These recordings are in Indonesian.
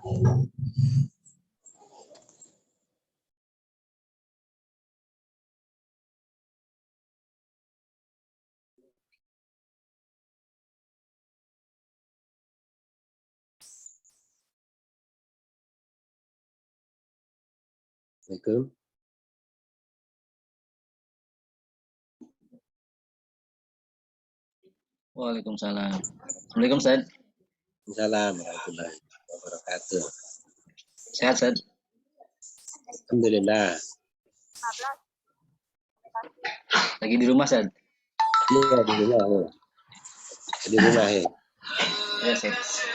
Assalamualaikum. Waalaikumsalam. Assalamualaikum, Ustaz. Waalaikumsalam warahmatullahi wabarakatuh. Sehat, Ustaz? Alhamdulillah. Lagi di rumah, Ustaz? Iya, di rumah. Di rumah ya. Ya, Ustaz.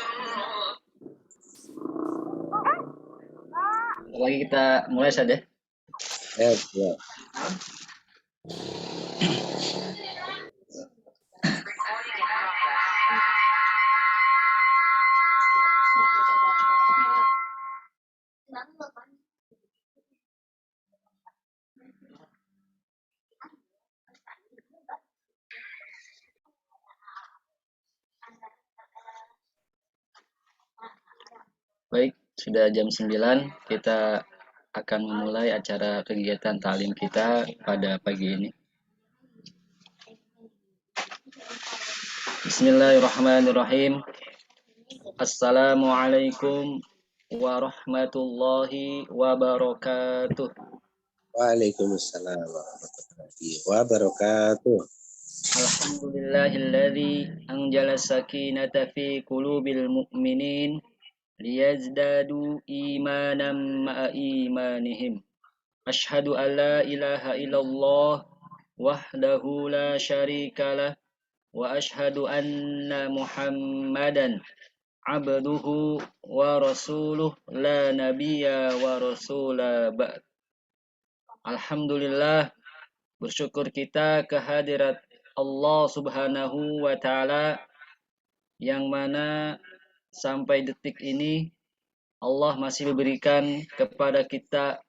Bentar lagi kita mulai, Ustaz ya. Ya. Baik, sudah jam 9, kita akan memulai acara kegiatan ta'lim kita pada pagi ini. Bismillahirrahmanirrahim. Assalamualaikum warahmatullahi wabarakatuh. Waalaikumsalam warahmatullahi wabarakatuh. Alhamdulillahilladzi anjala sakinata fi qulubil mu'minin liyazdadu imanan ma'a imanihim. Asyhadu an la ilaha illallah wahdahu la syarikalah wa asyhadu anna Muhammadan abduhu wa rasuluh la nabiyya wa rasula ba'd. Alhamdulillah, bersyukur kita kehadirat Allah Subhanahu wa taala yang mana sampai detik ini Allah masih memberikan kepada kita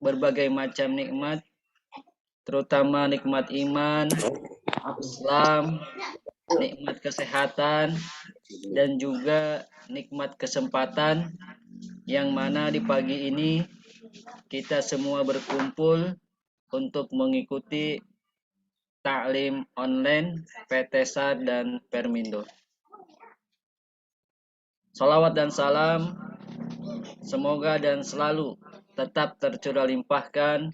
berbagai macam nikmat, terutama nikmat iman, Islam, nikmat kesehatan, dan juga nikmat kesempatan yang mana di pagi ini kita semua berkumpul untuk mengikuti taklim online PTSAR dan Permindo. Salawat dan salam semoga dan selalu tetap tercurah limpahkan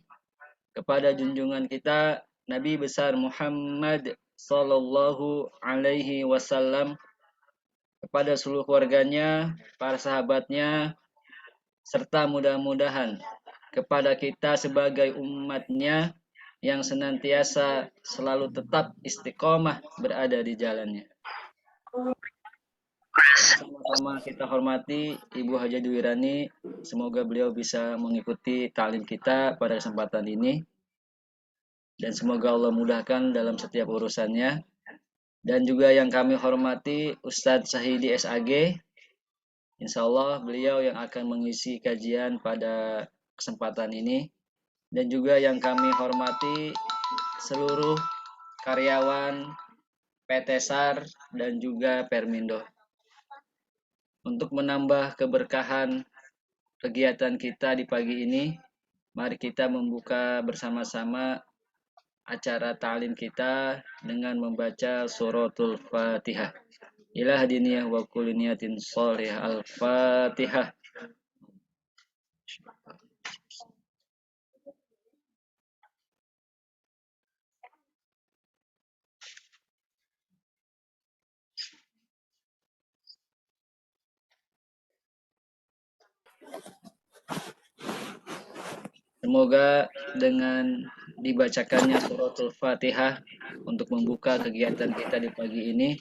kepada junjungan kita Nabi besar Muhammad sallallahu alaihi wasallam, kepada seluruh keluarganya, para sahabatnya, serta mudah-mudahan kepada kita sebagai umatnya yang senantiasa selalu tetap istiqomah berada di jalannya. Sama-sama kita hormati Ibu Haja Dwirani, semoga beliau bisa mengikuti taklim kita pada kesempatan ini, dan semoga Allah mudahkan dalam setiap urusannya. Dan juga yang kami hormati Ustadz Sahidi SAG, insya Allah beliau yang akan mengisi kajian pada kesempatan ini. Dan juga yang kami hormati seluruh karyawan PTSAR dan juga Permindo. Untuk menambah keberkahan kegiatan kita di pagi ini, mari kita membuka bersama-sama acara ta'lim kita dengan membaca suratul Fatihah. Ila hadiniyah wa kulli niyatin sholihah. Al-Fatihah. Semoga dengan dibacakannya suratul Fatihah untuk membuka kegiatan kita di pagi ini,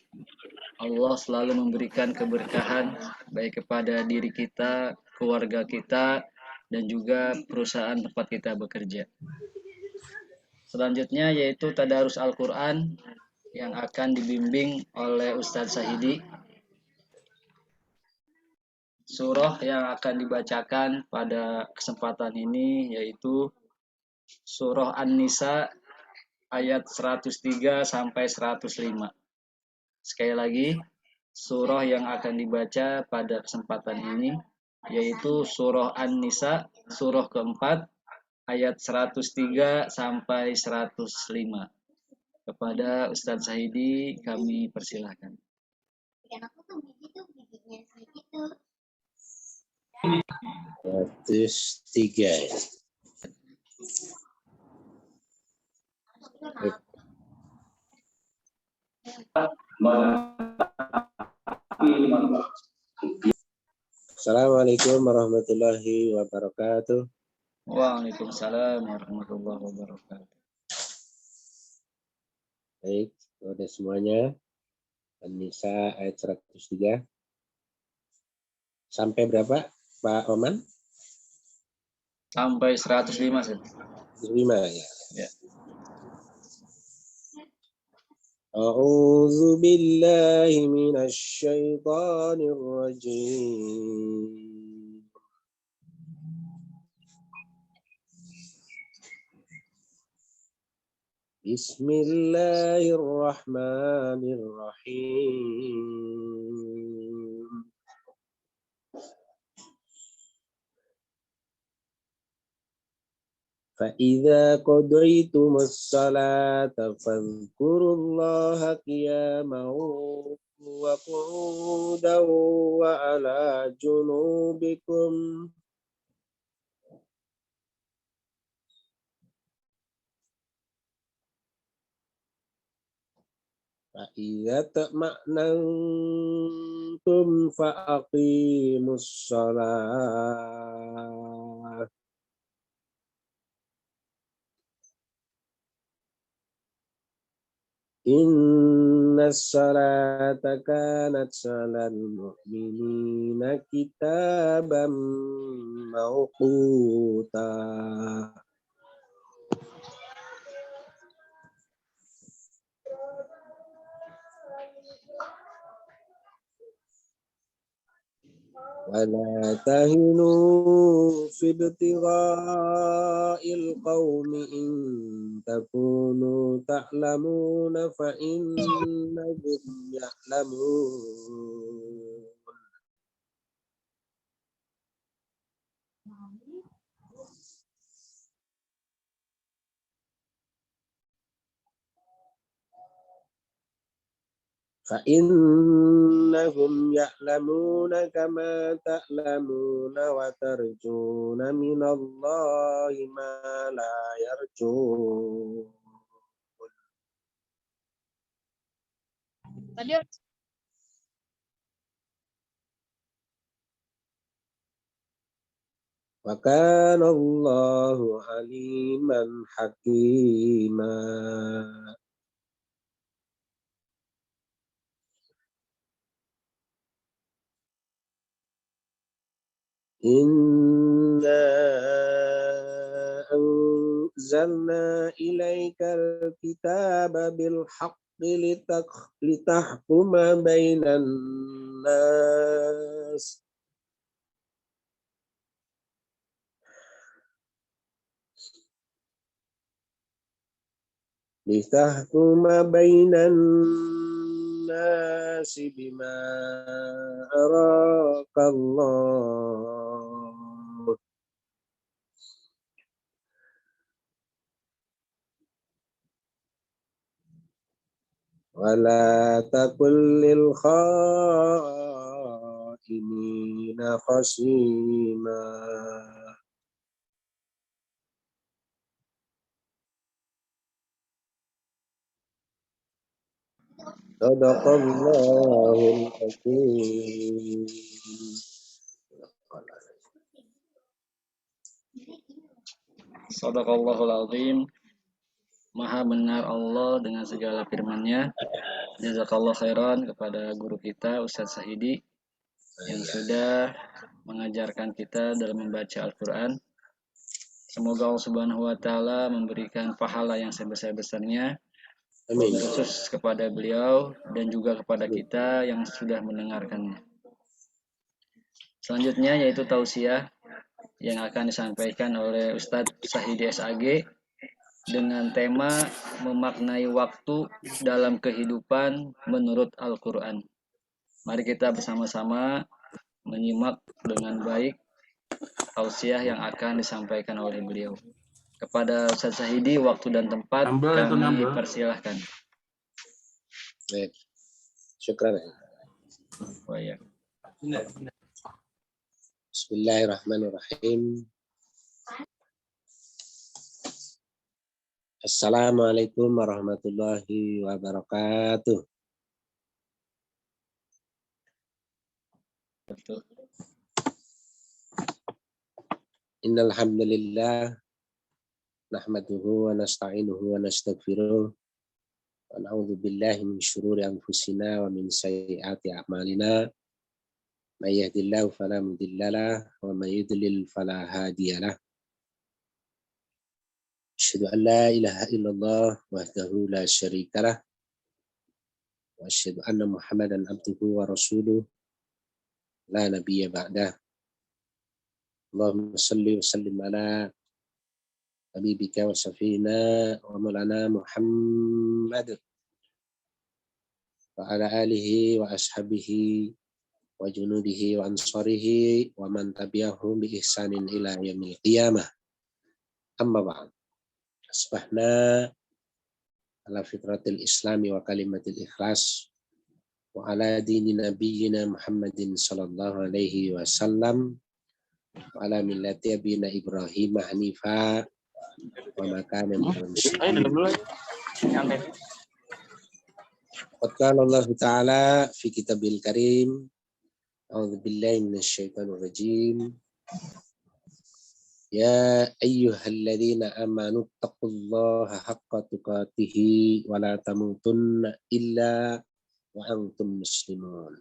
Allah selalu memberikan keberkahan baik kepada diri kita, keluarga kita, dan juga perusahaan tempat kita bekerja. Selanjutnya yaitu tadarus Al-Quran yang akan dibimbing oleh Ustadz Sahidi. Surah yang akan dibacakan pada kesempatan ini yaitu Surah An-Nisa ayat 103 sampai 105. Sekali lagi, surah yang akan dibaca pada kesempatan ini yaitu surah An-Nisa, surah keempat, ayat 103 sampai 105. Kepada Ustadz Sahidi kami persilahkan. 103 ya. Assalamualaikum warahmatullahi wabarakatuh. Waalaikumsalam warahmatullahi wabarakatuh. Baik, udah semuanya. An-Nisa ayat 103. Sampai berapa, Pak Oman? Sampai 105, Sir. 105 ya. Ya. A'udzu billahi minasy syaithanir rajim. Bismillahirrahmanirrahim. فإذا قضيتم الصلاة فاذكروا الله قياما وقعودا وعلى جنوبكم فإذا اطمأننتم فأقيموا الصلاة إن الصلاة كانت على المؤمنين كتابا موقوتا. ولا تهنوا في ابتغاء القوم إن تكونوا تعلمون فإنهم يعلمون فإنهم يعلمون كما تعلمون وترجون من الله ما لا يرجون. وكان الله عليما حكيما. إنا أنزلنا إليك الكتاب بالحق لتحكم بين الناس بما أراك الله ولا تكن للخائنين خصيما. Sadaqallahul Azim. Shadaqallahul Azim. Maha benar Allah dengan segala firman-Nya. Jazakallah khairan kepada guru kita Ustadz Sahidi yang sudah mengajarkan kita dalam membaca Al-Quran. Semoga Allah Subhanahu wa Ta'ala memberikan pahala yang sebesar-besarnya, khusus kepada beliau dan juga kepada kita yang sudah mendengarkannya. Selanjutnya yaitu tausiah yang akan disampaikan oleh Ustadz Sahidi SAG dengan tema memaknai waktu dalam kehidupan menurut Al-Quran. Mari kita bersama-sama menyimak dengan baik tausiah yang akan disampaikan oleh beliau. Kepada Ustaz Sahidi, waktu dan tempat kami persilahkan. Baik. Syukran. Oh, ya. Bismillahirrahmanirrahim. Assalamualaikum warahmatullahi wabarakatuh. Betul. Innal hamdalillah nahmaduhu wa nasta'inuhu wa nastaghfiruh wa na'udzu billahi min syururi anfusina wa min sayyiati a'malina. May yahdihillahu fala mudhillalah wa may yudlil fala hadiyalah. Asyhadu an la ilaha illallah wahdahu la syarikalah wa asyhadu anna Muhammadan abduhu wa rasuluh la nabiyya ba'dah. Allahumma salli wa sallim ala habibika wa safina wa maulana Muhammad wa ala alihi wa ashabihi wa junudihi wa ansarihi wa man tabi'ahum bi ihsanin ila yaumil qiyamah. Amma ba'd. Asbahna ala fitratil islami wa kalimatil ikhlas wa ala dini nabiyyina Muhammadin sallallahu alaihi wasallam wa ala millati abina Ibrahim hanifa wa ma kana minal musyrikin. Qad qala Allah Ta'ala fi kitabil karim, a'udzu billahi minasyaitonir rajim. Ya ayyuhalladzina amanu taqullaha haqqa tuqatih wa la tamutunna illa wa antum muslimun.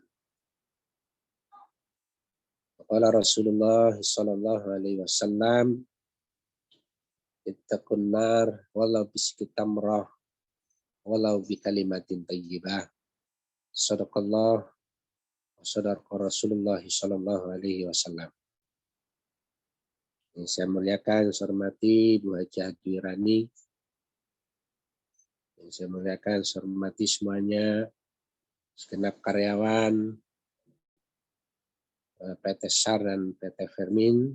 Qala Rasulullah sallallahu alaihi wasallam, ittaqun nar walau bisikit tamrah walau bi kalimatin thayyibah. Shadaqallah wa shadaqa Rasulullah sallallahu alaihi wasallam. Yang saya muliakan, saya hormati Bu Haji Adwirani. Yang saya muliakan, saya hormati semuanya, segenap karyawan PT SAR dan PT Fermin.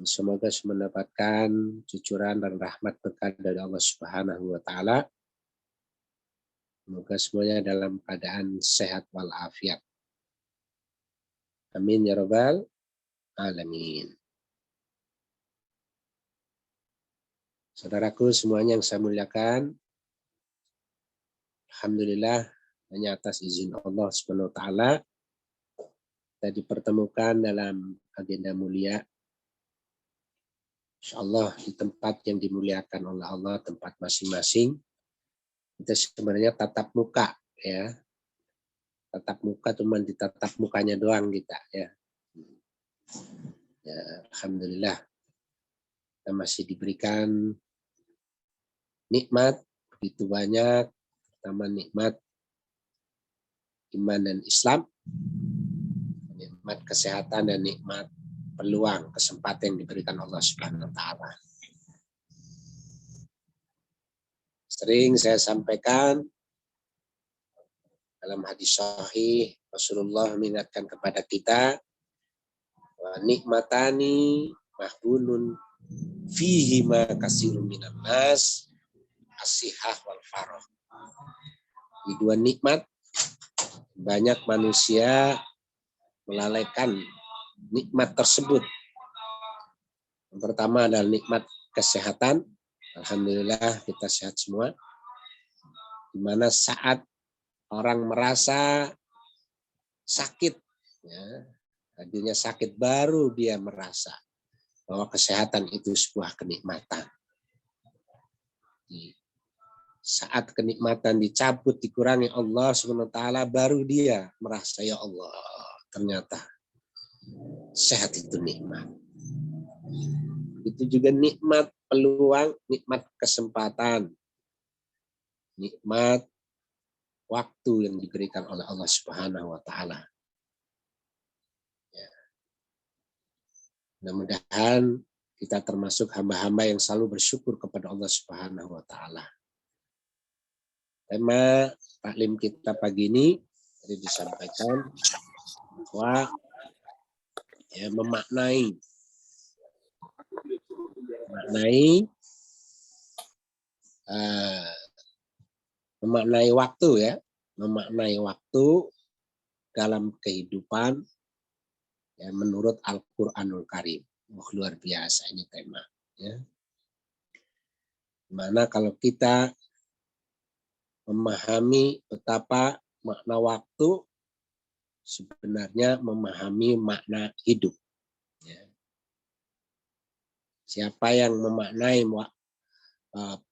Semoga mendapatkan cucuran dan rahmat berkah dari Allah Subhanahu wa Ta'ala. Semoga semuanya dalam keadaan sehat walafiat. Amin ya rabbal alamin. Saudaraku semuanya yang saya muliakan, alhamdulillah hanya atas izin Allah Subhanahu wa Ta'ala kita dipertemukan dalam agenda mulia. Insyaallah di tempat yang dimuliakan oleh Allah, tempat masing-masing. Kita sebenarnya tatap muka ya. Tatap muka cuma ditatap mukanya doang kita ya. Ya alhamdulillah kita masih diberikan nikmat begitu banyak, pertama nikmat iman dan Islam, nikmat kesehatan dan nikmat peluang, kesempatan yang diberikan Allah Subhanahu wa Ta'ala. Sering saya sampaikan dalam hadis sahih, Rasulullah mengingatkan kepada kita, wa nikmatani mahbunun fihi ma kasirun minan nas as-sihah wal farah. Di dua nikmat banyak manusia melalaikan nikmat tersebut. Yang pertama adalah nikmat kesehatan. Alhamdulillah kita sehat semua. Di mana saat orang merasa sakit, ya, hadirnya sakit baru dia merasa bahwa kesehatan itu sebuah kenikmatan. Saat kenikmatan dicabut, dikurangi Allah SWT, baru dia merasa, ya Allah, ternyata sehat itu nikmat. Itu juga nikmat peluang, nikmat kesempatan, nikmat waktu yang diberikan oleh Allah Subhanahu wa Ta'ala. Ya. Mudah-mudahan kita termasuk hamba-hamba yang selalu bersyukur kepada Allah Subhanahu wa Ta'ala. Tema taklim kita pagi ini tadi disampaikan bahwa ya, memaknai waktu ya, memaknai waktu dalam kehidupan ya, menurut Al-Qur'anul Karim. Luar biasa ini tema ya. Dimana kalau kita memahami betapa makna waktu, sebenarnya memahami makna hidup. Ya. Siapa yang memaknai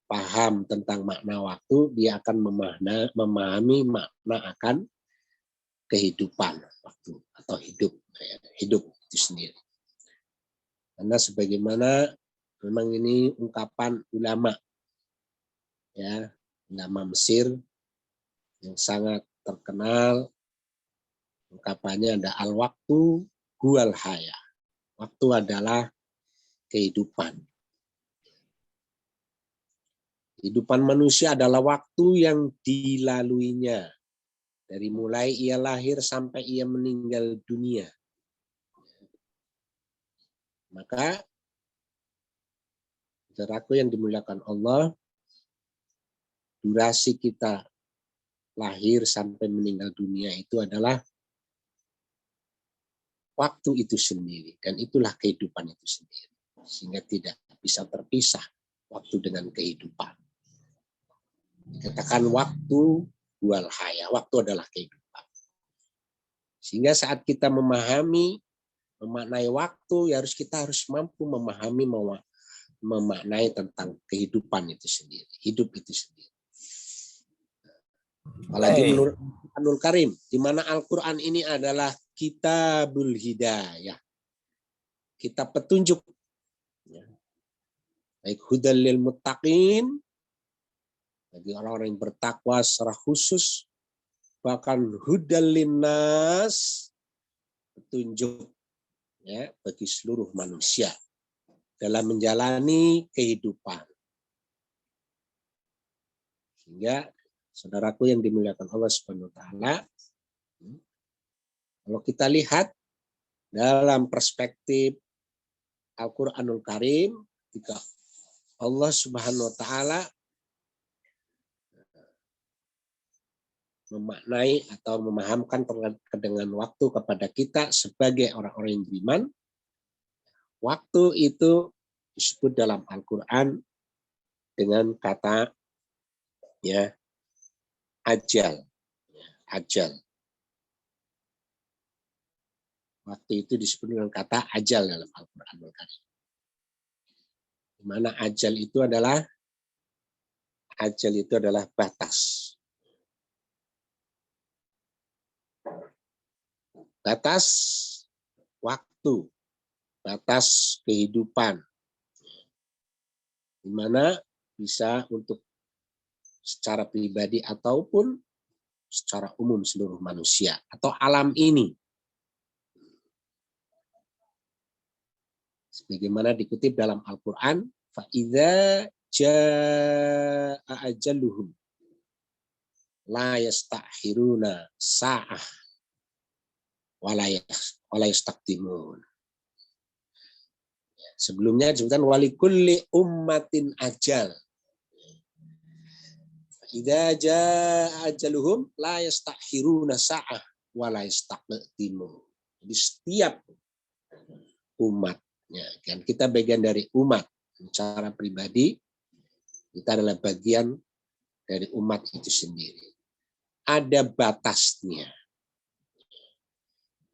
paham tentang makna waktu, dia akan memahami makna akan kehidupan waktu atau hidup, ya, hidup itu sendiri. Karena sebagaimana memang ini ungkapan ulama, ya, ulama Mesir yang sangat terkenal, ungkapannya ada al-waktu huwal haya. Waktu adalah kehidupan. Kehidupan manusia adalah waktu yang dilaluinya. Dari mulai ia lahir sampai ia meninggal dunia. Maka, saudaraku yang dimuliakan Allah, durasi kita lahir sampai meninggal dunia itu adalah waktu itu sendiri. Dan itulah kehidupan itu sendiri. Sehingga tidak bisa terpisah waktu dengan kehidupan. Dikatakan waktu wal haya. Waktu adalah kehidupan. Sehingga saat kita memaknai waktu, ya kita harus mampu memahami, memaknai tentang kehidupan itu sendiri. Hidup itu sendiri. Apalagi menurut Al-Qur'anul Karim, di mana Al-Quran ini adalah kitabul hidayah. Kitab petunjuk. Baik hudal lil muttaqin, bagi orang-orang yang bertakwa secara khusus, bahkan hudal linnas, petunjuk ya, bagi seluruh manusia dalam menjalani kehidupan. Sehingga saudaraku yang dimuliakan Allah Subhanahu wa taala, kalau kita lihat dalam perspektif Al-Qur'anul Karim, ketika Allah Subhanahu wa taala memaknai atau memahamkan dengan waktu kepada kita sebagai orang-orang yang beriman, waktu itu disebut dalam Al-Quran dengan kata ya ajal. Ajal. Waktu itu disebut dengan kata ajal dalam Al-Quran. Di mana ajal itu adalah batas. Batas waktu, batas kehidupan. Di mana bisa untuk secara pribadi ataupun secara umum seluruh manusia atau alam ini. Sebagaimana dikutip dalam Al-Quran, فَإِذَا جَاءَ أَجَلُهُمْ لَا يَسْتَأْخِرُونَ سَاعَةً وَلَا يَسْتَقْدِمُونَ. Sebelumnya disebutkan walikulli ummatin ajal. Idza jaa ajaluhum la yastakhiruna sa'ah wa la yastaqdimun. Jadi setiap umatnya, kan kita bagian dari umat secara pribadi, kita adalah bagian dari umat itu sendiri. Ada batasnya.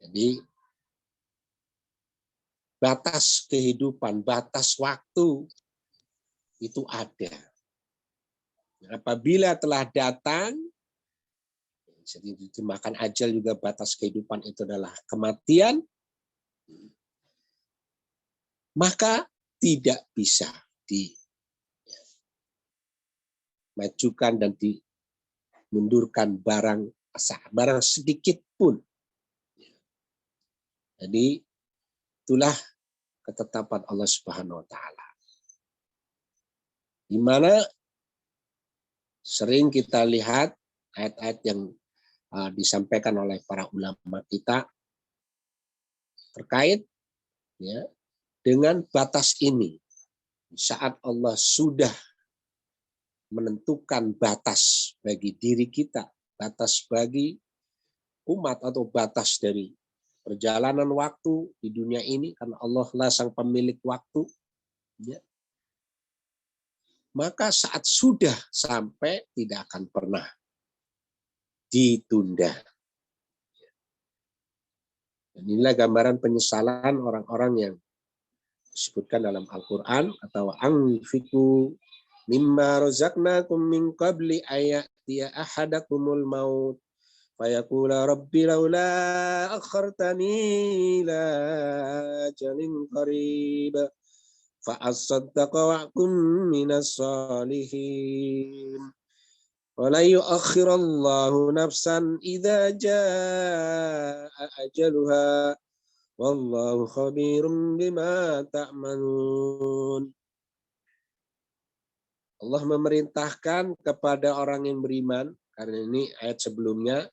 Jadi batas kehidupan, batas waktu itu ada. Apabila telah datang, jadi diterjemahkan ajal juga batas kehidupan itu adalah kematian, maka tidak bisa dimajukan dan dimundurkan barang sedikit pun. Jadi itulah ketetapan Allah Subhanahu wa taala. Di mana sering kita lihat ayat-ayat yang disampaikan oleh para ulama kita terkait ya dengan batas ini. Saat Allah sudah menentukan batas bagi diri kita, batas bagi umat atau batas dari perjalanan waktu di dunia ini, karena Allah lah sang pemilik waktu, ya, maka saat sudah sampai tidak akan pernah ditunda. Dan inilah gambaran penyesalan orang-orang yang disebutkan dalam Al-Quran, atau anfiku mimma razaqnakum min qabli ayatiya ahadakumul maut fayaqula rabbi laula akhartani ila ajalin qarib fa asaddaqa wa akum minas salihin wa la yu'akhirallahu nafsan idza jaa ajaluha wallahu khabirum bima ta'malun. Allah memerintahkan kepada orang yang beriman, karena ini ayat sebelumnya,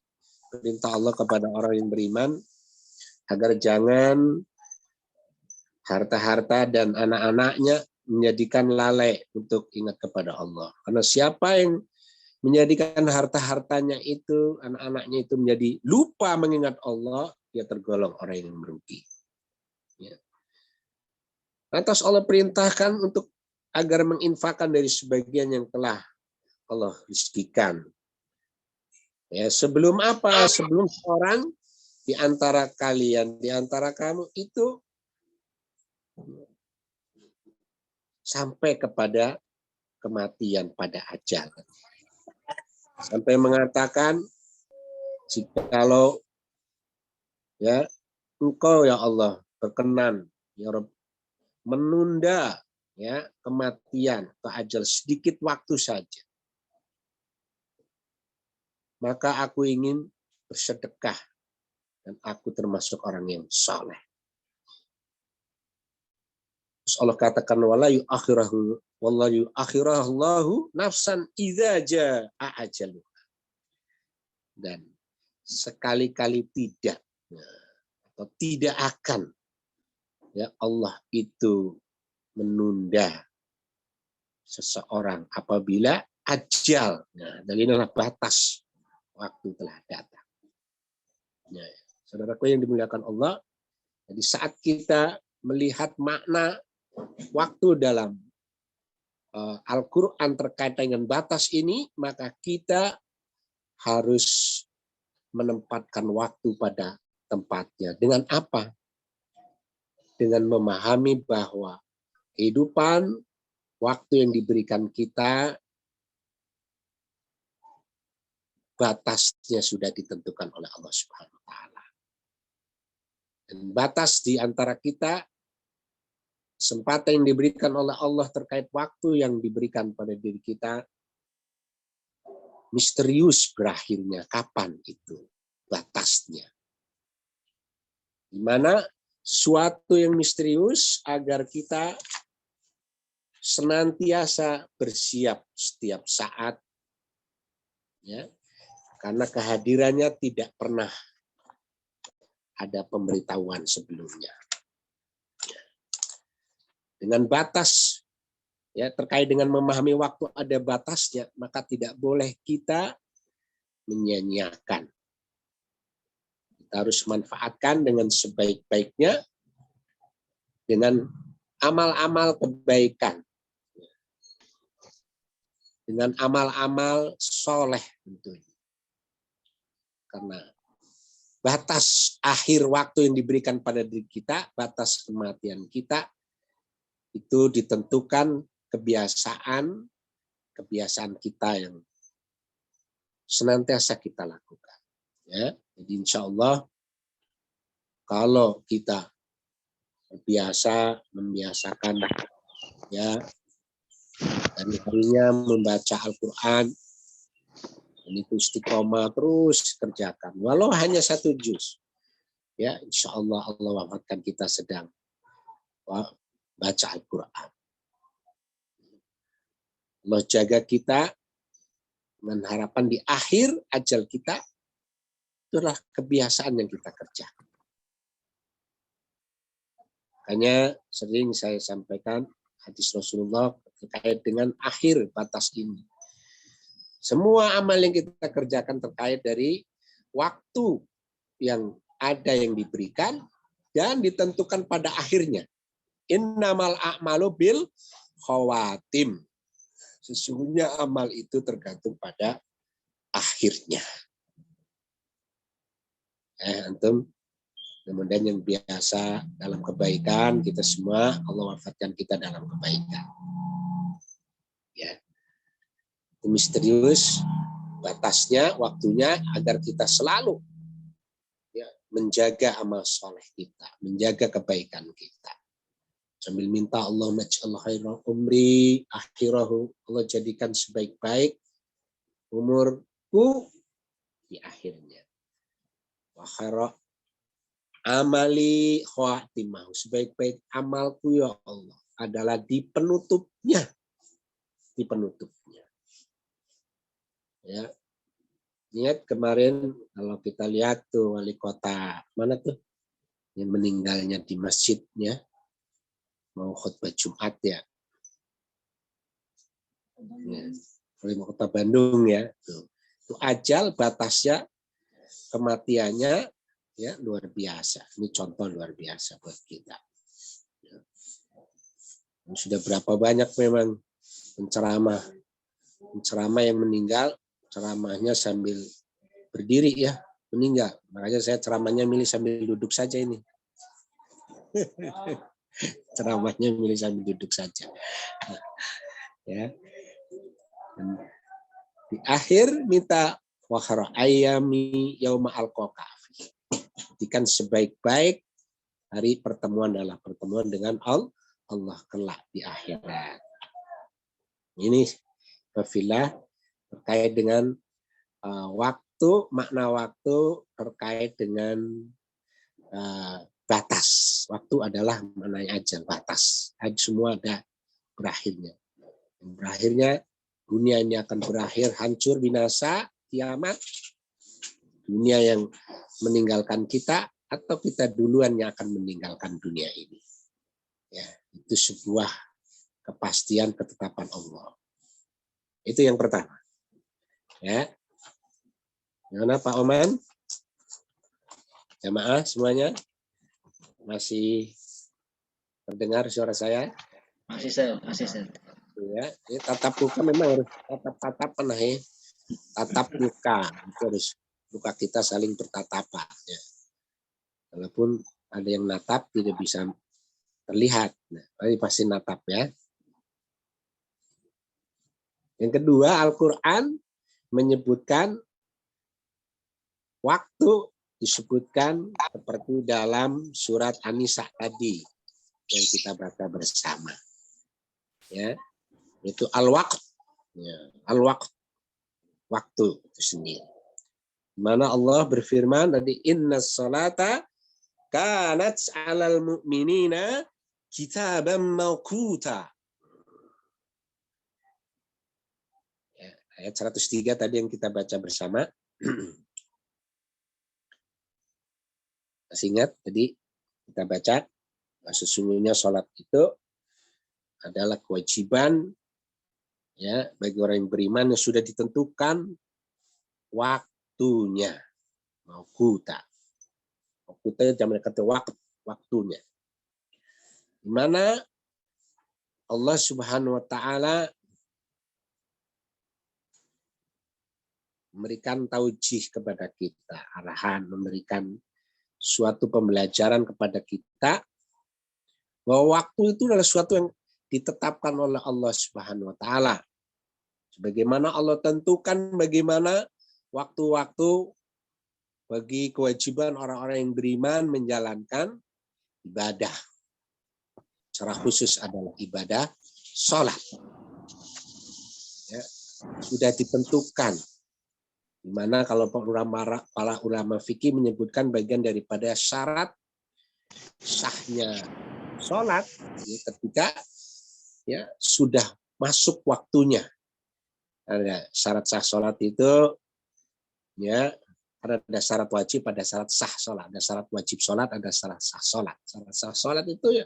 perintah Allah kepada orang yang beriman agar jangan harta-harta dan anak-anaknya menjadikan lalai untuk ingat kepada Allah. Karena siapa yang menjadikan harta-hartanya itu, anak-anaknya itu menjadi lupa mengingat Allah, dia tergolong orang yang merugi. Ya. Lantas Allah perintahkan untuk agar menginfakkan dari sebagian yang telah Allah rizkikan. Ya, sebelum apa? Sebelum seorang di antara kalian, di antara kamu itu sampai kepada kematian pada ajal. Sampai mengatakan, jikalau ya engkau ya Allah berkenan ya Rabb menunda ya kematian atau ajal sedikit waktu saja, maka aku ingin bersedekah dan aku termasuk orang yang saleh. Terus Allah katakan wala yu'akhirahu wallahu yu'akhirallahu nafsan idza jaa ajaluha. Dan sekali-kali tidak atau tidak akan ya Allah itu menunda seseorang apabila ajal. Nah, dan inilah batas waktu telah datang. Ya, saudaraku yang dimuliakan Allah, jadi saat kita melihat makna waktu dalam Al-Quran terkait dengan batas ini, maka kita harus menempatkan waktu pada tempatnya. Dengan apa? Dengan memahami bahwa kehidupan, waktu yang diberikan kita, batasnya sudah ditentukan oleh Allah Subhanahu wa Ta'ala. Dan batas di antara kita, kesempatan yang diberikan oleh Allah terkait waktu yang diberikan pada diri kita, misterius berakhirnya. Kapan itu batasnya? Di mana sesuatu yang misterius agar kita senantiasa bersiap setiap saat, ya, karena kehadirannya tidak pernah ada pemberitahuan sebelumnya. Dengan batas, ya, terkait dengan memahami waktu ada batasnya, maka tidak boleh kita menyia-nyiakan. Kita harus manfaatkan dengan sebaik-baiknya dengan amal-amal kebaikan, dengan amal-amal soleh tentunya. Karena batas akhir waktu yang diberikan pada diri kita, batas kematian kita, itu ditentukan kebiasaan kita yang senantiasa kita lakukan. Ya, jadi insya Allah kalau kita membiasakan ya dan harinya membaca Al-Quran, dan itu istiqomah terus kerjakan, walau hanya 1 juz, ya insya Allah Allah wafatkan kita sedang baca Al-Quran. Allah jaga kita dengan harapan di akhir ajal kita, itulah kebiasaan yang kita kerjakan. Makanya sering saya sampaikan hadis Rasulullah terkait dengan akhir batas ini. Semua amal yang kita kerjakan terkait dari waktu yang ada yang diberikan dan ditentukan pada akhirnya. Innamal a'malu bil khawatim. Sesungguhnya amal itu tergantung pada akhirnya. Antum, kemudian yang biasa dalam kebaikan, kita semua Allah wafatkan kita dalam kebaikan. Ya. Itu misterius, batasnya, waktunya agar kita selalu ya, menjaga amal soleh kita, menjaga kebaikan kita. Sambil minta Allah maj'al khairal umri akhirahu, Allah jadikan sebaik-baik umurku di akhirnya. Wa khaira amali khatimahu, sebaik-baik amalku ya Allah adalah di penutupnya. Di penutupnya. Ya. Lihat kemarin kalau kita lihat tuh wali kota mana tuh yang meninggalnya di masjidnya mau khutbah Jumat ya. Wali kota Bandung ya. Tuh. Itu ajal batasnya kematiannya ya luar biasa. Ini contoh luar biasa buat kita. Ya. Sudah berapa banyak memang penceramah yang meninggal, ceramahnya sambil berdiri ya, meninggal. Makanya saya ceramahnya milih sambil duduk saja ini. Ceramahnya milih sambil duduk saja. Ya. Dan di akhir minta wahara ayami yauma alqafi. Jadikan sebaik-baik hari pertemuan adalah pertemuan dengan Allah kelak di akhirat. Ini Bafilah terkait dengan waktu, makna waktu terkait dengan batas. Waktu adalah maknanya ajal, batas. Semua ada berakhirnya. Berakhirnya dunia ini akan berakhir, hancur, binasa, kiamat. Dunia yang meninggalkan kita atau kita duluan yang akan meninggalkan dunia ini. Ya, itu sebuah kepastian ketetapan Allah. Itu yang pertama. Ya. Gimana Pak Oman? Jamaah semuanya? Masih terdengar suara saya? Masih Ustaz, masih Ustaz. Ya, ini tatap muka memang harus tatap-tatapan ya. Tatap muka, itu harus muka kita saling bertatapan ya. Walaupun ada yang natap tidak bisa terlihat. Nah, tapi pasti natap ya. Yang kedua, Al-Quran menyebutkan waktu disebutkan seperti dalam surat An-Nisa tadi yang kita baca bersama. Ya, itu al-waqt. Ya, al-waqt. Waktu itu sendiri. Di mana Allah berfirman tadi innas salata kanat 'alal mu'minina kitaban mawquta. Ayat 103 tadi yang kita baca bersama. Masih ingat tadi kita baca sesungguhnya sholat itu adalah kewajiban ya bagi orang yang beriman yang sudah ditentukan waktunya. Mauquta. Mauquta jamak kata waktunya. Di mana Allah Subhanahu wa taala memberikan taujih kepada kita, arahan, memberikan suatu pembelajaran kepada kita bahwa waktu itu adalah suatu yang ditetapkan oleh Allah Subhanahu wa taala. Sebagaimana Allah tentukan bagaimana waktu-waktu bagi kewajiban orang-orang yang beriman menjalankan ibadah. Secara khusus adalah ibadah sholat. Ya, sudah ditentukan. Di mana kalau para ulama fikih menyebutkan bagian daripada syarat sahnya sholat ya, ketika ya sudah masuk waktunya. Ada syarat sah sholat itu ya ada syarat wajib, ada syarat sah sholat, ada syarat wajib sholat, ada syarat sah sholat. Syarat sah sholat itu ya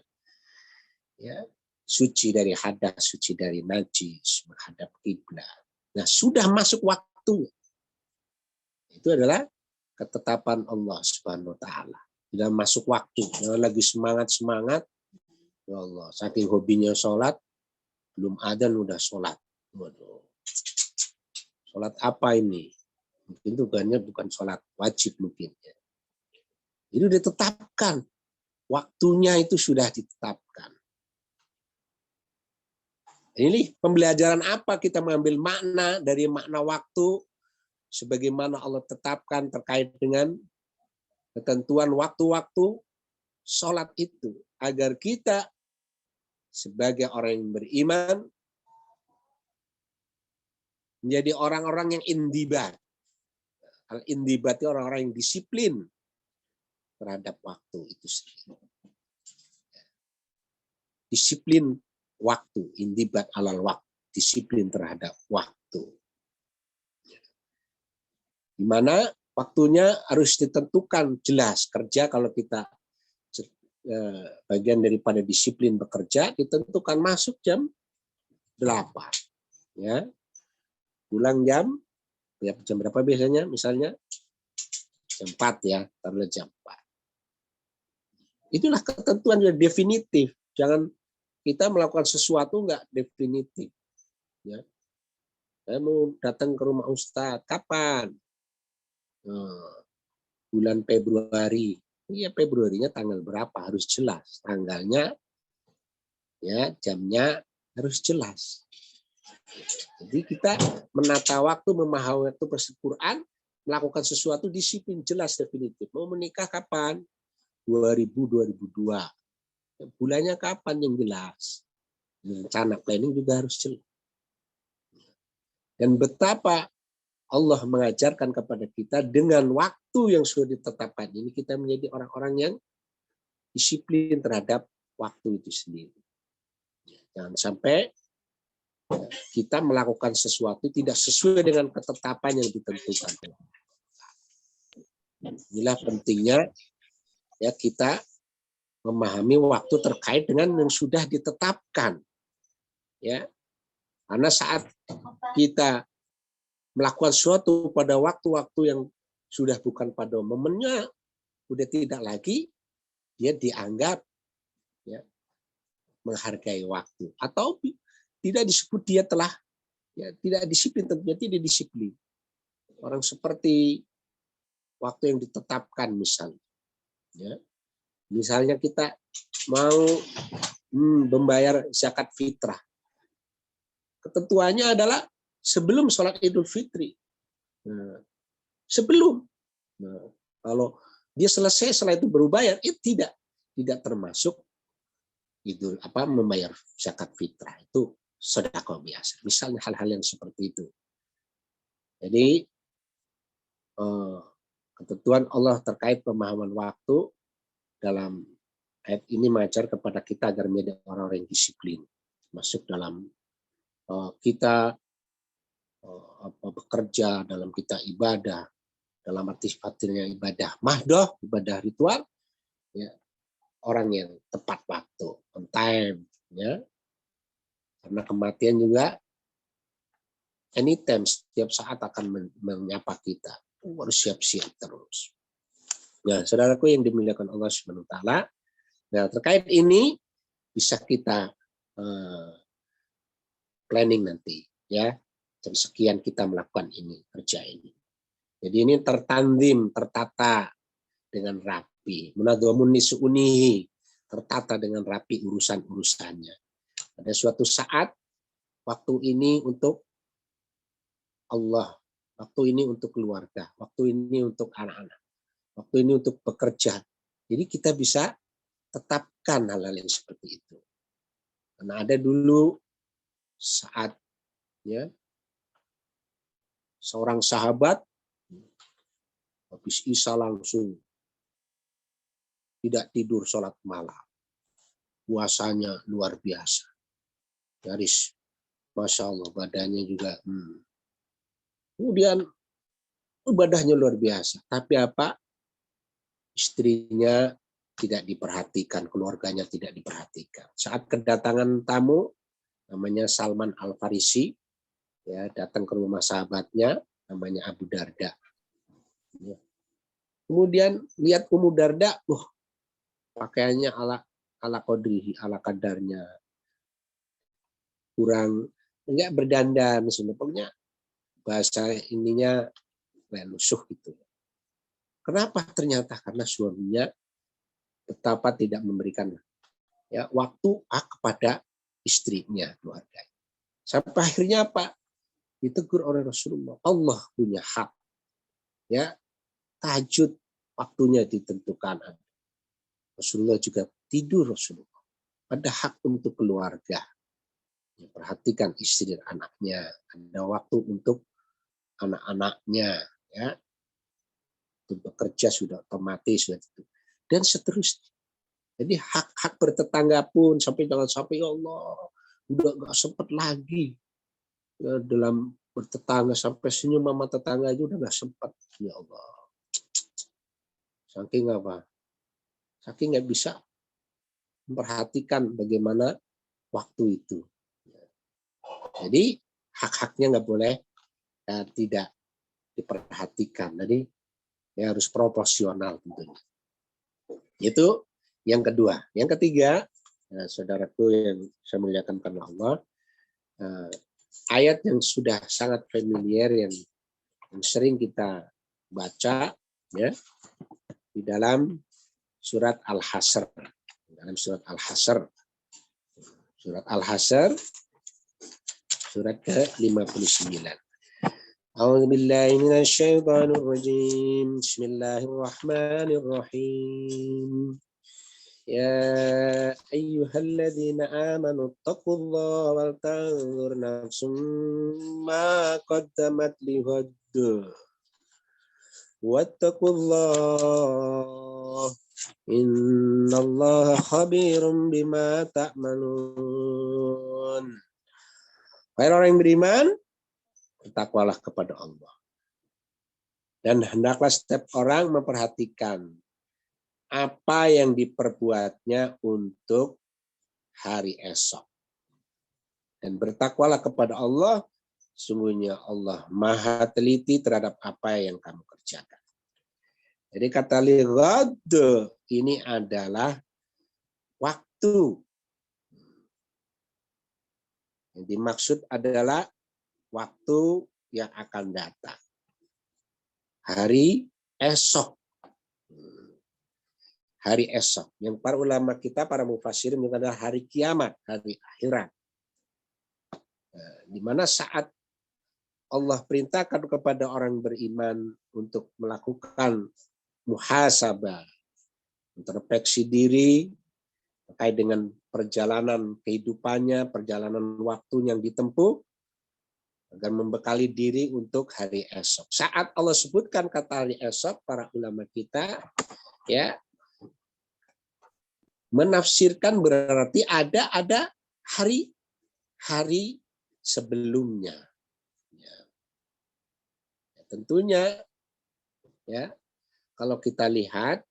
ya, suci dari hadas, suci dari najis, menghadap kiblat. Nah, sudah masuk waktu. Itu adalah ketetapan Allah Subhanahu wa taala. Sudah masuk waktu. Jangan lagi semangat-semangat. Ya Allah, saking hobinya sholat, belum adzan udah sholat. Waduh. Sholat apa ini? Mungkin tujuannya bukan sholat wajib mungkin. Itu ditetapkan. Waktunya itu sudah ditetapkan. Ini pembelajaran apa kita mengambil makna dari makna waktu sebagaimana Allah tetapkan terkait dengan ketentuan waktu-waktu sholat itu. Agar kita sebagai orang yang beriman menjadi orang-orang yang indibat. Al-indibat itu orang-orang yang disiplin terhadap waktu itu sendiri. Disiplin waktu, indibat alal waktu, disiplin terhadap waktu. Di mana waktunya harus ditentukan jelas. Kerja kalau kita bagian daripada disiplin bekerja ditentukan masuk jam 8. Ya. Pulang jam berapa biasanya? Misalnya jam 4 ya, taruhlah jam 4. Itulah ketentuan yang definitif. Jangan kita melakukan sesuatu nggak definitif. Ya. Saya mau datang ke rumah Ustadz, kapan? Bulan Februari. Iya, Februarinya tanggal berapa? Harus jelas. Tanggalnya, ya, jamnya harus jelas. Jadi kita menata waktu, memahami waktu Quran, melakukan sesuatu disiplin jelas definitif. Mau menikah kapan? 2002. Bulannya kapan yang jelas. Rencana planning juga harus jelas. Dan betapa Allah mengajarkan kepada kita dengan waktu yang sudah ditetapkan ini kita menjadi orang-orang yang disiplin terhadap waktu itu sendiri. Jangan sampai kita melakukan sesuatu tidak sesuai dengan ketetapan yang ditentukan. Inilah pentingnya ya kita memahami waktu terkait dengan yang sudah ditetapkan. Ya. Karena saat kita melakukan sesuatu pada waktu-waktu yang sudah bukan pada momennya, sudah tidak lagi dia dianggap ya, menghargai waktu. Atau tidak disebut dia telah ya, tidak disiplin, tentunya tidak disiplin. Orang seperti waktu yang ditetapkan misalnya. Ya. Misalnya kita mau membayar zakat fitrah. Ketentuannya adalah sebelum sholat Idul Fitri. Nah, sebelum. Nah, kalau dia selesai setelah itu baru bayar, tidak termasuk itu membayar zakat fitrah. Itu sedekah biasa. Misalnya hal-hal yang seperti itu. Jadi ketentuan Allah terkait pemahaman waktu dalam ayat ini mengajar kepada kita agar menjadi orang-orang yang disiplin. Masuk dalam kita bekerja, dalam kita ibadah, dalam artinya ibadah mahdoh, ibadah ritual, ya, orang yang tepat waktu, on time, ya. Karena kematian juga anytime, setiap saat akan menyapa kita. Harus siap-siap terus. Nah, saudaraku yang dimuliakan Allah Subhanahu wa taala, nah terkait ini bisa kita planning nanti, ya. Jam sekian kita melakukan ini, kerja ini. Jadi ini tertanzim, tertata dengan rapi. Munadzamun nisuunihi, tertata dengan rapi urusan-urusannya. Pada suatu saat, waktu ini untuk Allah, waktu ini untuk keluarga, waktu ini untuk anak-anak, waktu ini untuk bekerja. Jadi kita bisa tetapkan hal-hal yang seperti itu. Karena ada dulu saat ya seorang sahabat habis Isya langsung tidak tidur sholat malam. Puasanya luar biasa. Garis, Masya Allah, badannya juga. Kemudian ibadahnya luar biasa. Tapi apa? Istrinya tidak diperhatikan, keluarganya tidak diperhatikan. Saat kedatangan tamu, namanya Salman Al-Farisi, ya, datang ke rumah sahabatnya, namanya Abu Darda. Ya. Kemudian lihat Ummu Darda, pakaiannya ala qadrihi, ala kadarnya, kurang enggak berdandan, pokoknya bahasa ininya lusuh gitu. Kenapa? Ternyata karena suaminya betapa tidak memberikan waktu kepada istrinya, keluarga. Sampai akhirnya apa? Ditegur oleh Rasulullah. Allah punya hak. Ya, tahajud waktunya ditentukan. Rasulullah juga tidur Rasulullah. Ada hak untuk keluarga. Ya, perhatikan istri dan anaknya. Ada waktu untuk anak-anaknya. Ya, untuk bekerja sudah otomatis. Dan seterusnya. Jadi hak-hak bertetangga pun jangan sampai ya Allah udah nggak sempat lagi ya, dalam bertetangga sampai senyum sama tetangga aja udah nggak sempat ya Allah. Saking apa? Saking nggak bisa memperhatikan bagaimana waktu itu. Jadi hak-haknya nggak boleh tidak diperhatikan. Jadi ya harus proporsional tentunya. Itu yang kedua. Yang ketiga, saudaraku yang saya muliakan karena Allah, ayat yang sudah sangat familiar yang sering kita baca ya di dalam surat Al-Hasr. Dalam surat Al-Hasr. Surat Al-Hasr surat ke-59. A'udzu billahi minasy syaithanir rajim. Bismillahirrahmanirrahim. Ya ayyuhalladzina amanu taqullaha wal tanzur nafsum ma qaddamat lighad. Wattaqullah innallaha khabirum bima ta'malun. Wahai orang yang beriman, bertakwalah kepada Allah. Dan hendaklah setiap orang memperhatikan apa yang diperbuatnya untuk hari esok. Dan bertakwalah kepada Allah, sungguhnya Allah maha teliti terhadap apa yang kamu kerjakan. Jadi kata lighad ini adalah waktu. Yang dimaksud adalah waktu yang akan datang. Hari esok. Hari esok. Yang para ulama kita, para mufassirin adalah hari kiamat, hari akhirat. Di mana saat Allah perintahkan kepada orang beriman untuk melakukan muhasabah, introspeksi diri terkait dengan perjalanan kehidupannya, perjalanan waktu yang ditempuh, agar membekali diri untuk hari esok. Saat Allah sebutkan kata hari esok, para ulama kita ya menafsirkan berarti ada hari sebelumnya. Ya. Tentunya ya kalau kita lihat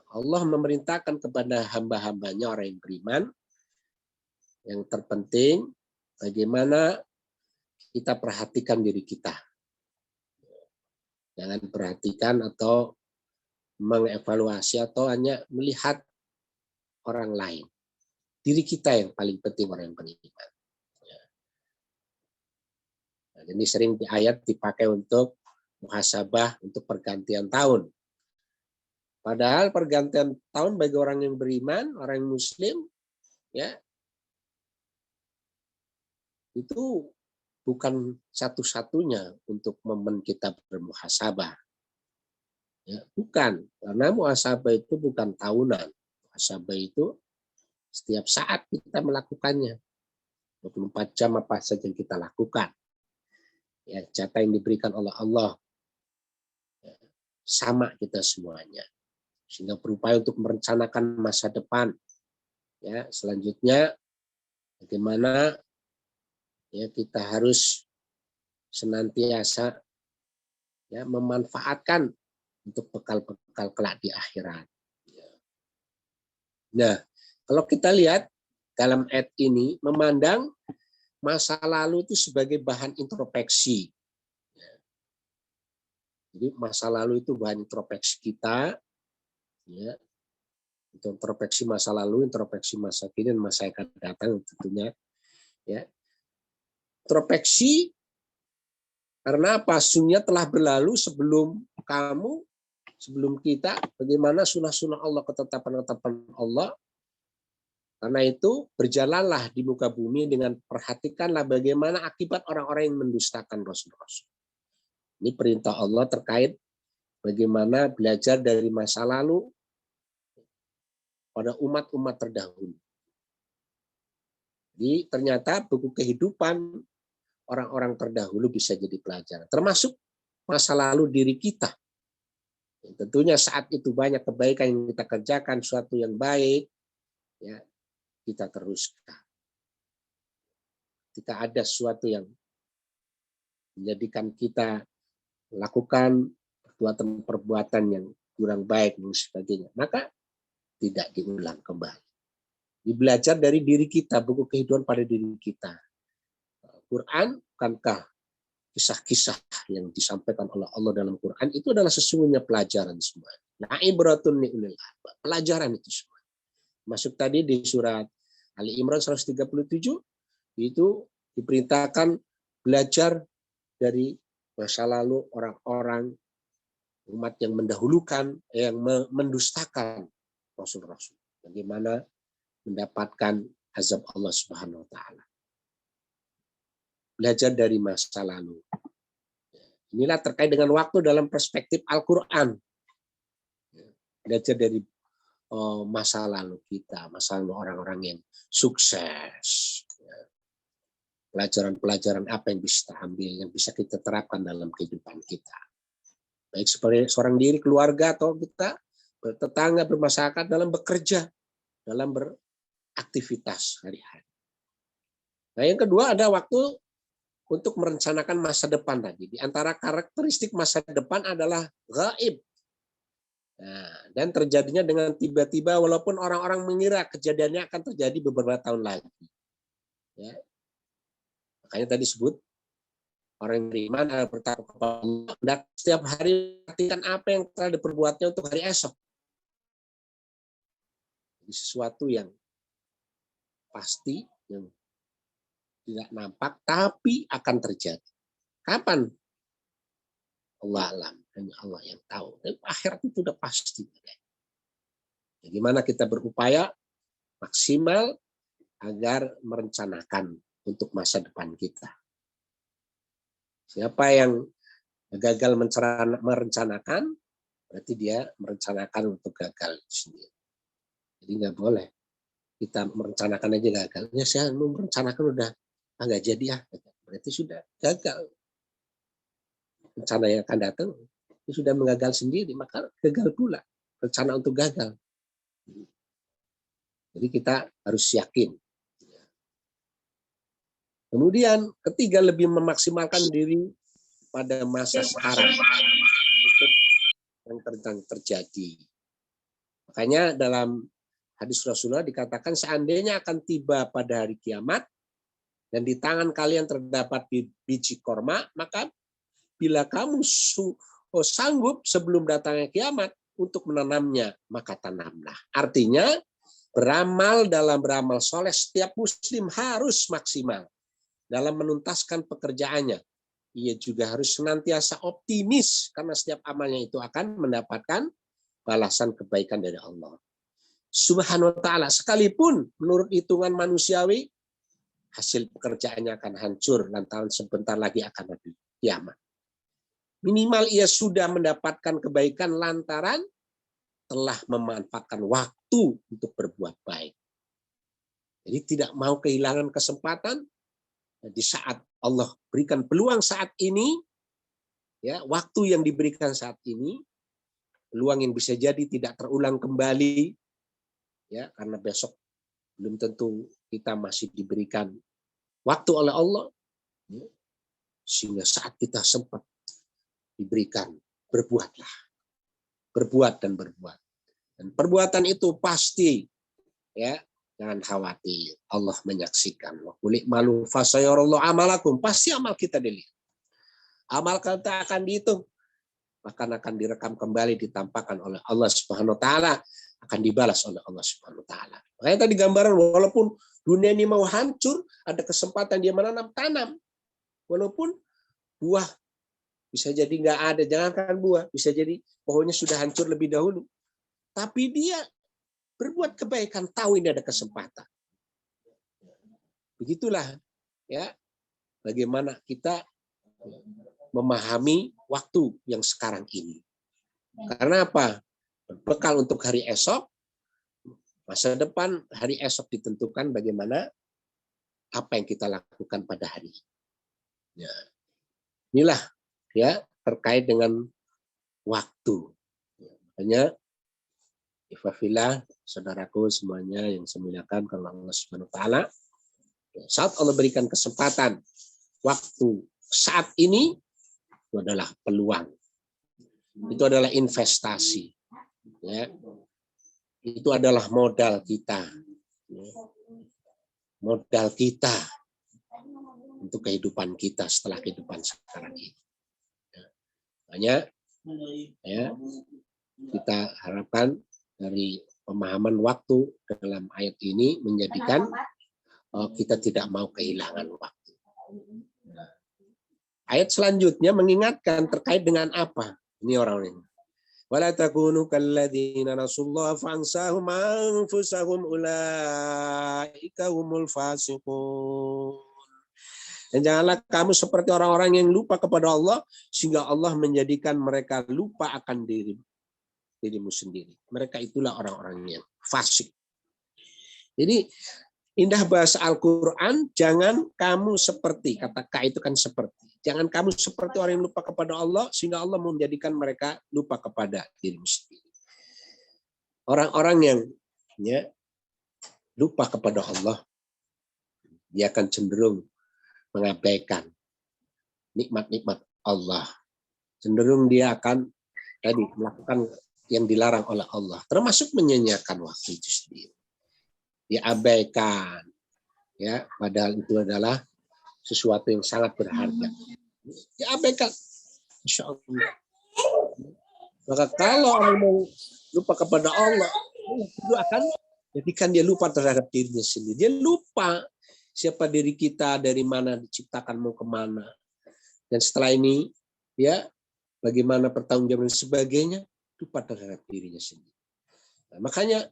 Allah memerintahkan kepada hamba-hambanya orang yang beriman yang terpenting bagaimana kita perhatikan diri kita. Jangan perhatikan atau mengevaluasi atau hanya melihat orang lain. Diri kita yang paling penting orang yang beriman. Nah, ini sering di ayat dipakai untuk muhasabah untuk pergantian tahun. Padahal pergantian tahun bagi orang yang beriman, orang yang muslim, ya itu bukan satu-satunya untuk momen kita bermuhasabah. Ya, bukan, karena muhasabah itu bukan tahunan. Muhasabah itu setiap saat kita melakukannya. 24 jam apa saja yang kita lakukan. Ya, jatah yang diberikan oleh Allah. Ya, sama kita semuanya. Sehingga berupaya untuk merencanakan masa depan. Ya, selanjutnya bagaimana ya kita harus senantiasa ya memanfaatkan untuk bekal-bekal kelak di akhirat. Ya. Nah, kalau kita lihat dalam ayat ini memandang masa lalu itu sebagai bahan introspeksi. Jadi masa lalu itu bahan introspeksi kita, ya, introspeksi masa lalu, introspeksi masa kini, dan masa yang akan datang tentunya. Ya, introspeksi karena apa? Sunnah telah berlalu sebelum kamu, sebelum kita. Bagaimana sunnah-sunnah Allah, ketetapan-ketetapan Allah. Karena itu berjalanlah di muka bumi dengan perhatikanlah bagaimana akibat orang-orang yang mendustakan Rasul-Rasul. Ini perintah Allah terkait bagaimana belajar dari masa lalu pada umat-umat terdahulu. Jadi ternyata buku kehidupan orang-orang terdahulu bisa jadi pelajaran. Termasuk masa lalu diri kita. Tentunya saat itu banyak kebaikan yang kita kerjakan, suatu yang baik, ya kita teruskan. Ketika ada sesuatu yang menjadikan kita lakukan perbuatan-perbuatan yang kurang baik dan sebagainya, maka tidak diulang kembali. Belajar dari diri kita, buku kehidupan pada diri kita. Quran, bukankah kisah-kisah yang disampaikan oleh Allah dalam Quran itu adalah sesungguhnya pelajaran semua. Nah, ibratun li'ulil albab, pelajaran itu semua. Masuk tadi di surat Ali Imran 137 itu diperintahkan belajar dari masa lalu orang-orang umat yang mendahulukan, yang mendustakan Rasul-Rasul. Bagaimana mendapatkan azab Allah Subhanahu wa taala. Belajar dari masa lalu. Inilah terkait dengan waktu dalam perspektif Al-Quran. Belajar dari masa lalu kita, masa lalu orang-orang yang sukses. Pelajaran-pelajaran apa yang bisa kita ambil, yang bisa kita terapkan dalam kehidupan kita. Baik sebagai seorang diri, keluarga, atau kita bertetangga, bermasyarakat, dalam bekerja, dalam beraktivitas hari-hari. Nah, yang kedua ada waktu untuk merencanakan masa depan tadi. Di antara karakteristik masa depan adalah gaib. Nah, dan terjadinya dengan tiba-tiba, walaupun orang-orang mengira kejadiannya akan terjadi beberapa tahun lagi. Ya. Makanya tadi sebut orang yang beriman adalah bertakwa kepada Allah dan setiap hari perhatikan apa yang telah diperbuatnya untuk hari esok. Jadi sesuatu yang pasti, yang tidak nampak tapi akan terjadi. Kapan? Allah alam, hanya Allah yang tahu. Dan akhirat itu sudah pasti. Bagaimana kita berupaya maksimal agar merencanakan untuk masa depan kita. Siapa yang gagal merencanakan, berarti dia merencanakan untuk gagal sendiri. Jadi nggak boleh kita merencanakan aja gagal. Ya saya mau merencanakan udah nggak jadi ya, berarti sudah gagal. Rencana yang akan datang itu sudah mengagal sendiri, maka gagal pula rencana untuk gagal. Jadi kita harus yakin. Kemudian ketiga, lebih memaksimalkan diri pada masa sekarang untuk yang sedang terjadi. Makanya dalam hadis Rasulullah dikatakan seandainya akan tiba pada hari kiamat dan di tangan kalian terdapat biji korma, maka bila kamu sanggup sebelum datangnya kiamat untuk menanamnya, maka tanamlah. Artinya beramal dalam beramal soleh, setiap muslim harus maksimal dalam menuntaskan pekerjaannya. Ia juga harus senantiasa optimis karena setiap amalnya itu akan mendapatkan balasan kebaikan dari Allah Subhanahu wa taala. Sekalipun menurut hitungan manusiawi hasil pekerjaannya akan hancur lantaran sebentar lagi akan ada kiamat. Minimal ia sudah mendapatkan kebaikan lantaran telah memanfaatkan waktu untuk berbuat baik. Jadi tidak mau kehilangan kesempatan di saat Allah berikan peluang saat ini, ya, waktu yang diberikan saat ini, peluang yang bisa jadi tidak terulang kembali, ya, karena besok belum tentu kita masih diberikan waktu oleh Allah, ya, sehingga saat kita sempat diberikan, berbuatlah, berbuat dan berbuat, dan perbuatan itu pasti Ya, jangan khawatir. Allah menyaksikan. Wa qul i'malu fasayarallahu amalakum. Pasti amal kita dilihat. Amal kita akan dihitung. Bahkan akan direkam kembali, ditampakkan oleh Allah Subhanahu wa taala, akan dibalas oleh Allah Subhanahu wa taala. Makanya tadi gambaran, walaupun dunia ini mau hancur, ada kesempatan dia menanam, tanam. Walaupun buah bisa jadi nggak ada, jangankan buah, bisa jadi pohonnya sudah hancur lebih dahulu. Tapi dia berbuat kebaikan, tahu ini ada kesempatan. Begitulah ya, bagaimana kita memahami waktu yang sekarang ini. Karena apa? Bekal untuk hari esok, masa depan, hari esok ditentukan bagaimana apa yang kita lakukan pada hari ini. Ya. Inilah ya terkait dengan waktu. Makanya Ifafillah, saudaraku semuanya yang saya muliakan karena Allah Subhanahu wa taala, saat Allah berikan kesempatan, waktu saat ini itu adalah peluang. Itu adalah investasi. Ya. Itu adalah modal kita. Ya. Modal kita untuk kehidupan kita setelah kehidupan sekarang ini. Ya. Makanya ya, kita harapkan dari pemahaman waktu dalam ayat ini menjadikan kita tidak mau kehilangan waktu. Ayat selanjutnya mengingatkan terkait dengan apa? Ini orang ini. Wala takunu kalladzina nasullaha fansahum anfusahum ulaika humul fasiqun. Dan janganlah kamu seperti orang-orang yang lupa kepada Allah sehingga Allah menjadikan mereka lupa akan dirimu sendiri. Mereka itulah orang-orang yang fasik. Jadi indah bahasa Al-Quran, jangan kamu seperti, kata K itu kan seperti. Jangan kamu seperti orang yang lupa kepada Allah sehingga Allah menjadikan mereka lupa kepada dirimu sendiri. Orang-orang yang ya, lupa kepada Allah, dia akan cenderung mengabaikan nikmat-nikmat Allah. Cenderung dia akan tadi melakukan yang dilarang oleh Allah, termasuk menyanyiakan waktu itu sendiri. Diabaikan, ya, padahal itu adalah sesuatu yang sangat berharga. Diabaikan, insya Allah. Maka kalau orang mau lupa kepada Allah, itu akan jadikan dia lupa terhadap dirinya sendiri. Dia lupa siapa diri kita, dari mana diciptakan, mau kemana. Dan setelah ini, ya, bagaimana pertanggungjawaban dan sebagainya, lupa terhadap dirinya sendiri. Nah, makanya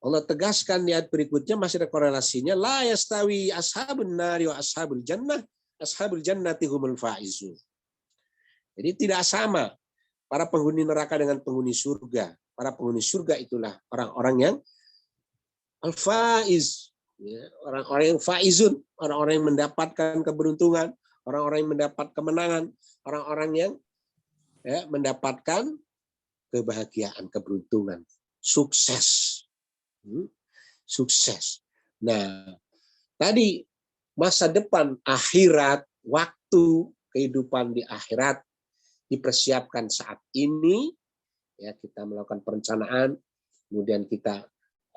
Allah tegaskan di ayat berikutnya, masih ada korelasinya, la yastawi ashabun nari wa ashabul jannati humul faizun. Jadi tidak sama para penghuni neraka dengan penghuni surga. Para penghuni surga itulah orang-orang yang al-faiz, ya, orang-orang yang faizun, orang-orang yang mendapatkan keberuntungan, orang-orang yang mendapat kemenangan, orang-orang yang ya, mendapatkan kebahagiaan, keberuntungan, sukses. Sukses. Nah, tadi masa depan, akhirat, waktu, kehidupan di akhirat dipersiapkan saat ini. Ya, kita melakukan perencanaan, kemudian kita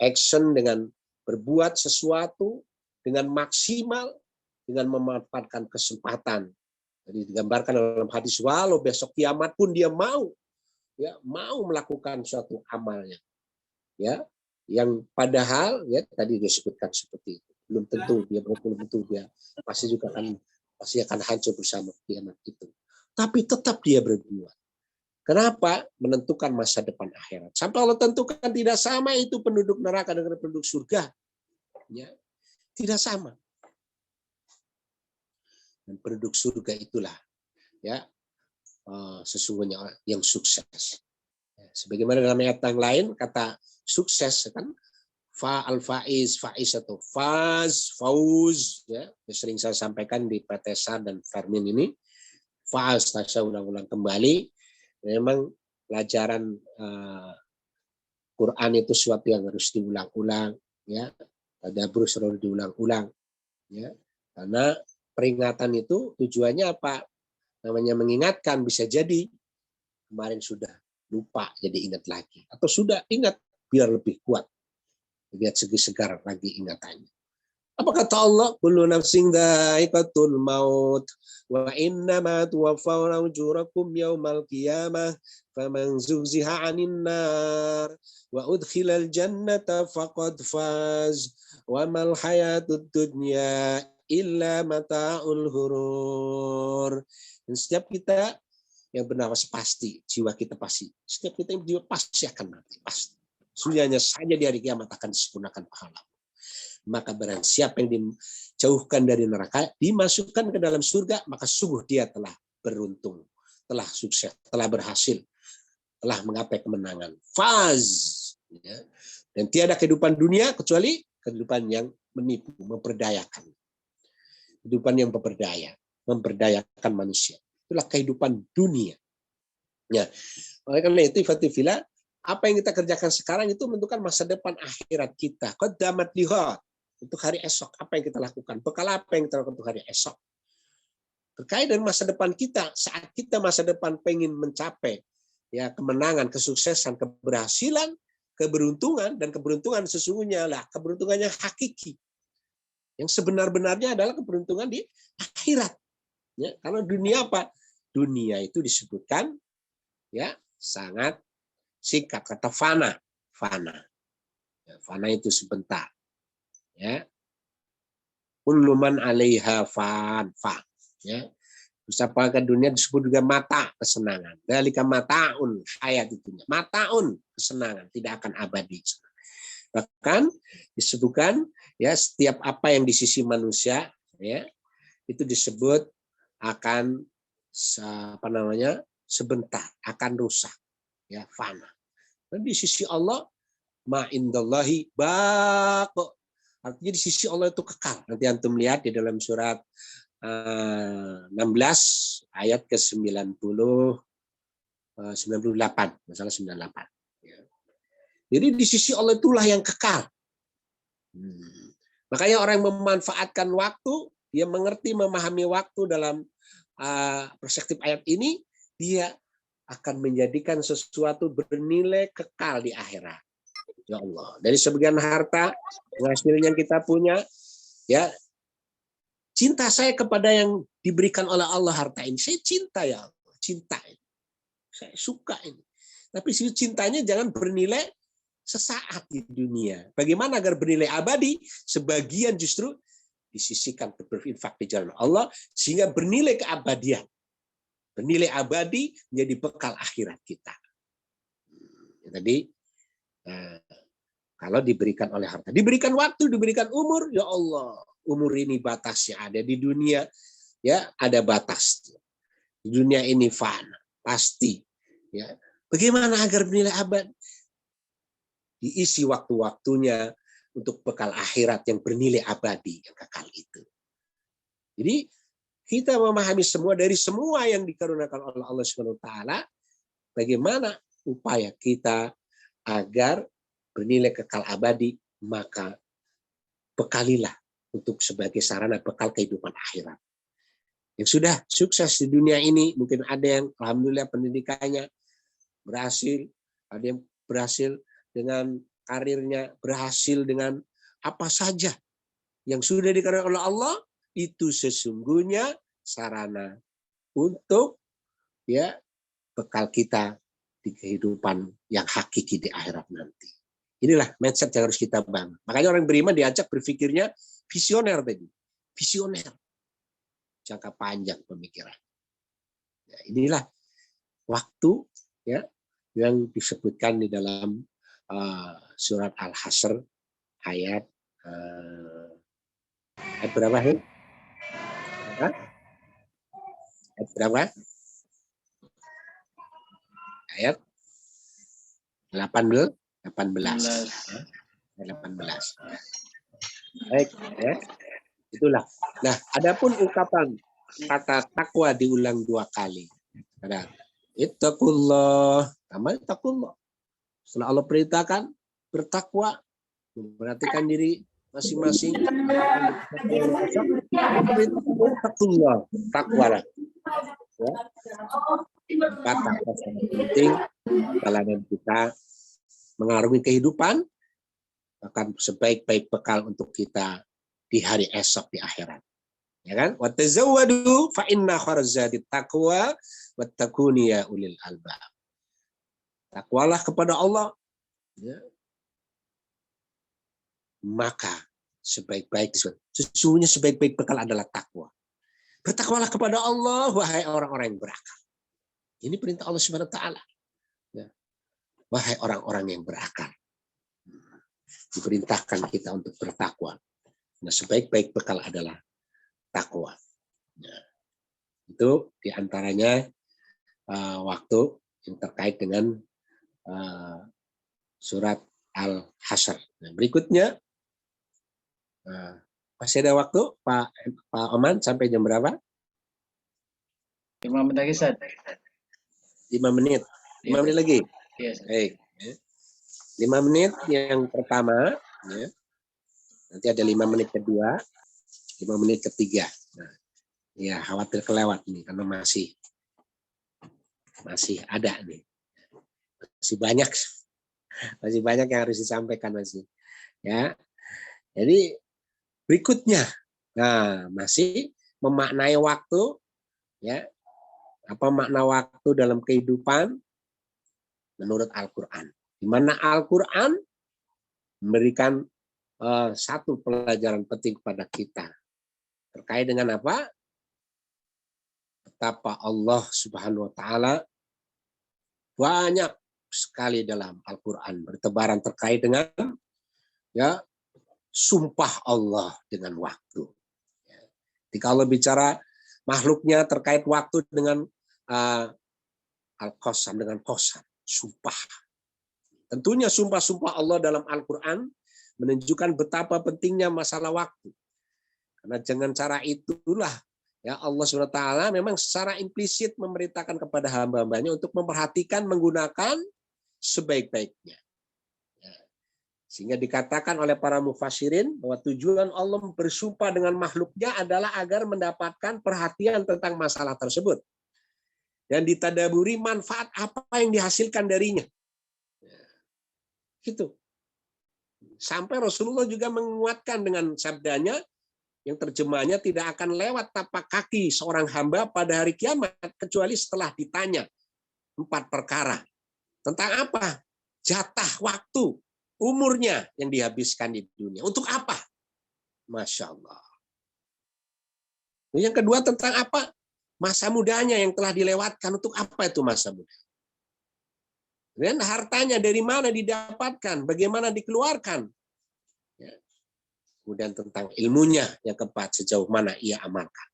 action dengan berbuat sesuatu dengan maksimal, dengan memanfaatkan kesempatan. Jadi digambarkan dalam hadis, walau besok kiamat pun dia mau, ya, mau melakukan suatu amalnya, ya, yang padahal ya tadi disebutkan seperti itu, belum tentu dia pasti akan hancur bersama kiamat itu. Tapi tetap dia berbuat. Kenapa? Menentukan masa depan akhirat. Sampai Allah tentukan tidak sama itu penduduk neraka dengan penduduk surga. Ya, tidak sama. Dan penduduk surga itulah ya sesungguhnya orang yang sukses. Sebagaimana dalam ayat yang lain kata sukses kan faiz atau fauz ya, sering saya sampaikan di Petesar dan Fermin ini. Fauz, saya ulang-ulang kembali, memang pelajaran Quran itu sesuatu yang harus diulang-ulang ya, tadabbur selalu diulang-ulang ya, karena peringatan itu tujuannya apa? Namanya mengingatkan, bisa jadi kemarin sudah lupa jadi ingat lagi, atau sudah ingat biar lebih kuat biar segar lagi ingatannya. Apa kata Allah? Kullu nafsin dha'iqatul maut wa innama tuwaffawna ujurakum yaumal qiyamah faman zuhziha 'anil nar wa udkhilal jannata faqad faz wa mal hayatud dunya illa mata'ul ghurur. Dan setiap kita yang bernapas pasti, jiwa kita pasti. Setiap kita yang jiwa pasti akan mati, pasti. Sungguhnya saja di hari kiamat akan disempurnakan pahala. Maka barang siapa yang dijauhkan dari neraka, dimasukkan ke dalam surga, maka sungguh dia telah beruntung, telah sukses, telah berhasil, telah menggapai kemenangan. Faz. Ya. Dan tiada kehidupan dunia kecuali kehidupan yang menipu, memperdayakan. Kehidupan yang memperdayakan manusia. Itulah kehidupan dunia. Ya. Oleh karena itu, Fatifila, apa yang kita kerjakan sekarang itu menentukan masa depan akhirat kita. Qaddamat lihat. Untuk hari esok, apa yang kita lakukan? Bekal apa yang kita lakukan untuk hari esok? Terkait dengan masa depan kita, saat kita masa depan pengen mencapai ya kemenangan, kesuksesan, keberhasilan, keberuntungan, dan keberuntungan sesungguhnya lah keberuntungan yang hakiki. Yang sebenar-benarnya adalah keberuntungan di akhirat. Ya, karena dunia apa? Dunia itu disebutkan ya sangat singkat, kata fana. Ya, fana itu sebentar. Ya, kullu man 'alaiha fan. Ya, usahakan dunia disebut juga mata, kesenangan. Dalika mataun, ayat itunya. Mataun, kesenangan, tidak akan abadi. Bahkan disebutkan ya setiap apa yang di sisi manusia ya itu disebut akan sebentar, akan rusak, ya fana. Dan di sisi Allah ma indallahi baq. Artinya di sisi Allah itu kekal. Nanti antum lihat di dalam surat 16 ayat ke-90 98, masalah 98. Jadi di sisi Allah itulah yang kekal. Makanya orang yang memanfaatkan waktu, dia mengerti, memahami waktu dalam perspektif ayat ini, dia akan menjadikan sesuatu bernilai kekal di akhirat. Ya Allah, dari sebagian harta hasilnya yang kita punya, ya cinta saya kepada yang diberikan oleh Allah harta ini. Saya cinta ya Allah, cinta ini. Saya suka ini. Tapi cintanya jangan bernilai sesaat di dunia. Bagaimana agar bernilai abadi? Sebagian justru disisihkan berinfak di jalan Allah sehingga bernilai keabadian. Bernilai abadi menjadi bekal akhirat kita. Tadi kalau diberikan oleh harta, diberikan waktu, diberikan umur, ya Allah, umur ini batasnya ada di dunia, ya ada batas. Di dunia ini fana, pasti. Ya, bagaimana agar bernilai abadi? Diisi waktu-waktunya untuk bekal akhirat yang bernilai abadi, yang kekal itu. Jadi kita memahami semua dari semua yang dikaruniakan oleh Allah Subhanahu wa taala, bagaimana upaya kita agar bernilai kekal abadi, maka bekalilah untuk sebagai sarana bekal kehidupan akhirat. Yang sudah sukses di dunia ini, mungkin ada yang alhamdulillah pendidikannya berhasil, ada yang berhasil dengan karirnya, berhasil dengan apa saja yang sudah dikaruniakan oleh Allah, itu sesungguhnya sarana untuk ya bekal kita di kehidupan yang hakiki di akhirat nanti. Inilah mindset yang harus kita bangun. Makanya orang beriman diajak berpikirnya visioner tadi. Visioner. Jangka panjang pemikiran. Ya, inilah waktu ya yang disebutkan di dalam surat Al-Hasr ayat berapa? Ayat berapa? Ayat 18. 18. Baik, ya. Itulah. Nah, adapun ungkapan kata takwa diulang 2 kali. Ada ittaqullah, tambah taqullah. Setelah Allah perintahkan bertakwa, memperhatikan diri masing-masing. Taqullah, takwalah. Ya. Takwa sangat penting dalam kita mengarungi kehidupan, akan sebaik-baik bekal untuk kita di hari esok di akhirat. Ya kan? Wa tazawwadu fa inna khairaz taqwa wattaquni ya ulil albab. Takwalah kepada Allah, ya. Maka sesungguhnya sebaik-baik bekal adalah takwa. Bertakwalah kepada Allah, wahai orang-orang yang berakal. Ini perintah Allah Subhanahu wa taala. Ya. Wahai orang-orang yang berakal. Diperintahkan kita untuk bertakwa. Nah, sebaik-baik bekal adalah takwa. Nah, itu diantaranya waktu yang terkait dengan surat Al-Hasyr. Nah, berikutnya masih ada waktu Pak Oman sampai jam berapa? 5 menit lagi, Ustaz. 5 menit. 5 menit lagi. Yes. Baik. 5 menit yang pertama, ya. Nanti ada 5 menit kedua, 5 menit ketiga. Nah, ya khawatir kelewat nih karena masih ada nih, masih banyak yang harus disampaikan masih. Ya, jadi berikutnya, nah masih memaknai waktu, ya apa makna waktu dalam kehidupan menurut Al-Quran. Di mana Al-Quran memberikan satu pelajaran penting kepada kita terkait dengan apa? Betapa Allah Subhanahu wa taala banyak sekali dalam Al-Quran bertebaran terkait dengan ya sumpah Allah dengan waktu. Jika Allah bicara makhluknya terkait waktu dengan al-qasam, dengan qasam, sumpah. Tentunya sumpah-sumpah Allah dalam Al-Quran menunjukkan betapa pentingnya masalah waktu. Karena dengan cara itulah ya Allah SWT memang secara implisit memerintahkan kepada hamba-hambanya untuk memperhatikan menggunakan sebaik-baiknya. Ya. Sehingga dikatakan oleh para mufassirin bahwa tujuan Allah bersumpah dengan makhluknya adalah agar mendapatkan perhatian tentang masalah tersebut. Dan ditadaburi manfaat apa yang dihasilkan darinya. Gitu. Sampai Rasulullah juga menguatkan dengan sabdanya yang terjemahnya tidak akan lewat tapak kaki seorang hamba pada hari kiamat kecuali setelah ditanya 4 perkara. Tentang apa? Jatah waktu, umurnya yang dihabiskan di dunia. Untuk apa? Masya Allah. Yang kedua tentang apa? Masa mudanya yang telah dilewatkan. Untuk apa itu masa muda? Dan hartanya dari mana didapatkan, bagaimana dikeluarkan. Ya. Kemudian tentang ilmunya yang keempat, sejauh mana ia amalkan.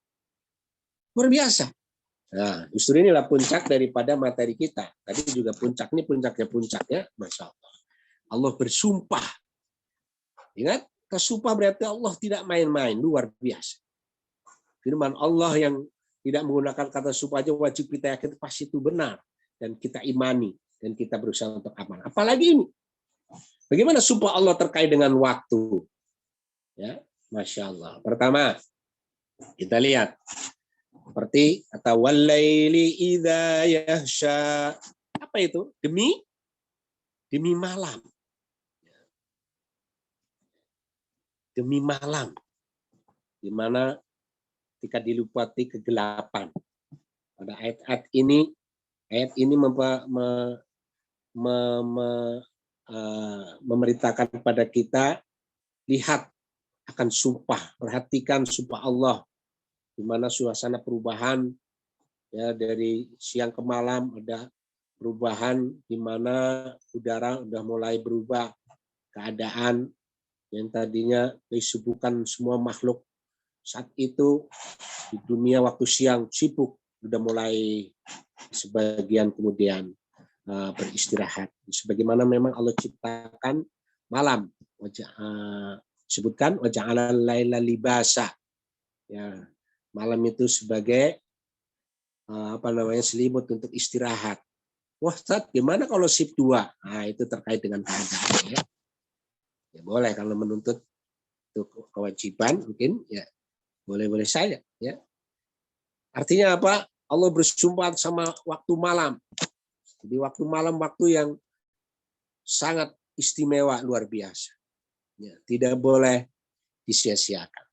Luar biasa. Nah, justru inilah puncak daripada materi kita. Tadi juga puncak, ini puncaknya, Masya Allah. Allah bersumpah. Ingat, bersumpah berarti Allah tidak main-main, luar biasa. Firman Allah yang tidak menggunakan kata sumpah aja wajib kita yakin pasti itu benar. Dan kita imani. Dan kita berusaha untuk aman. Apalagi ini. Bagaimana sumpah Allah terkait dengan waktu? Ya, Masya Allah. Pertama, kita lihat. Seperti kata walaili idza yahsya. Apa itu? Demi malam. Demi malam. Di mana ketika dilipati kegelapan. Pada ayat ini memerintahkan kepada kita lihat akan sumpah, perhatikan sumpah Allah di mana suasana perubahan ya dari siang ke malam ada perubahan di mana udara udah mulai berubah, keadaan yang tadinya disibukkan semua makhluk saat itu di dunia waktu siang sibuk udah mulai sebagian kemudian beristirahat. Sebagaimana memang Allah ciptakan malam. Sebutkan waja'alal laila libasa. Ya, malam itu sebagai selimut untuk istirahat. Wah, Ustaz, gimana kalau shift 2? Nah, itu terkait dengan keadaan ya. Ya boleh kalau menuntut itu kewajiban mungkin ya boleh-boleh saja ya. Artinya apa? Allah bersumpah sama waktu malam. Jadi waktu malam waktu yang sangat istimewa luar biasa. Ya, tidak boleh disia-siakan.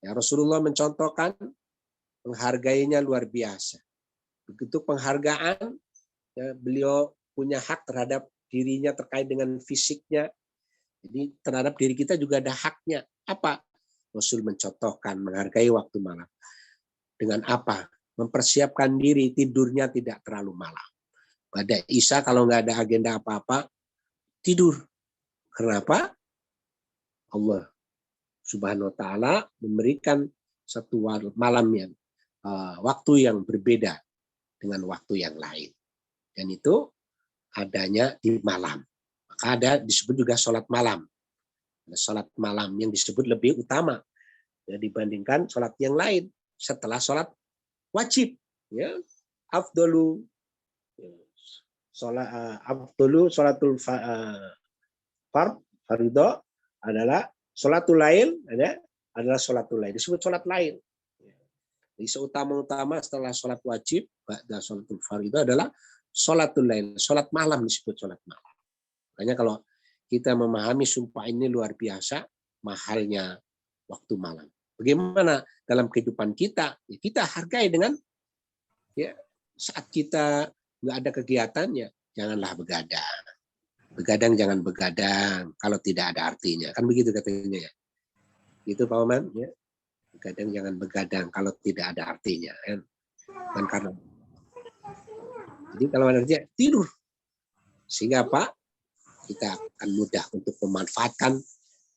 Ya, Rasulullah mencontohkan menghargainya luar biasa. Begitu penghargaan, ya, beliau punya hak terhadap dirinya terkait dengan fisiknya. Jadi terhadap diri kita juga ada haknya. Apa? Rasul mencontohkan menghargai waktu malam. Dengan apa? Mempersiapkan diri tidurnya tidak terlalu malam. Pada Isya kalau nggak ada agenda apa-apa, tidur. Kenapa? Allah Subhanahu wa taala memberikan satu malam yang waktu yang berbeda dengan waktu yang lain. Dan itu adanya di malam. Maka ada disebut juga sholat malam. Sholat malam yang disebut lebih utama ya, dibandingkan sholat yang lain setelah sholat wajib. Ya, afdalu sholatul fardhu adalah sholatul lail, adalah sholatul lail, disebut sholat lain. Jadi seutama-utama setelah sholat wajib, ba'da sholatul fardhu adalah sholatul lail, sholat malam disebut sholat malam. Makanya kalau kita memahami sumpah ini luar biasa, mahalnya waktu malam. Bagaimana dalam kehidupan kita? Ya kita hargai dengan ya saat kita nggak ada kegiatannya, janganlah begadang. Begadang jangan begadang kalau tidak ada artinya. Kan begitu katanya ya. Gitu Pak Oman ya. Begadang jangan begadang kalau tidak ada artinya kan. Dan karena jadi kalau ada artinya tidur. Sehingga apa? Kita akan mudah untuk memanfaatkan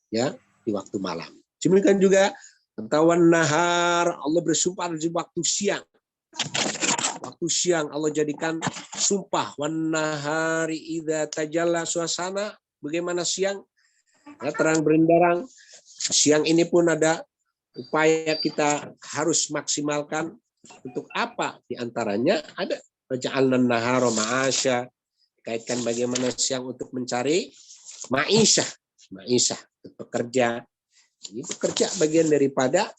ya di waktu malam. Demikian juga tawan nahar, Allah bersumpah di waktu siang. Waktu siang Allah jadikan sumpah wan nahari idza tajalla, suasana bagaimana siang ya, terang benderang. Siang ini pun ada upaya kita harus maksimalkan untuk apa? Di antaranya ada ja'alna nahara ma'asya, kaitkan bagaimana siang untuk mencari ma'isyah untuk bekerja. Ini bekerja bagian daripada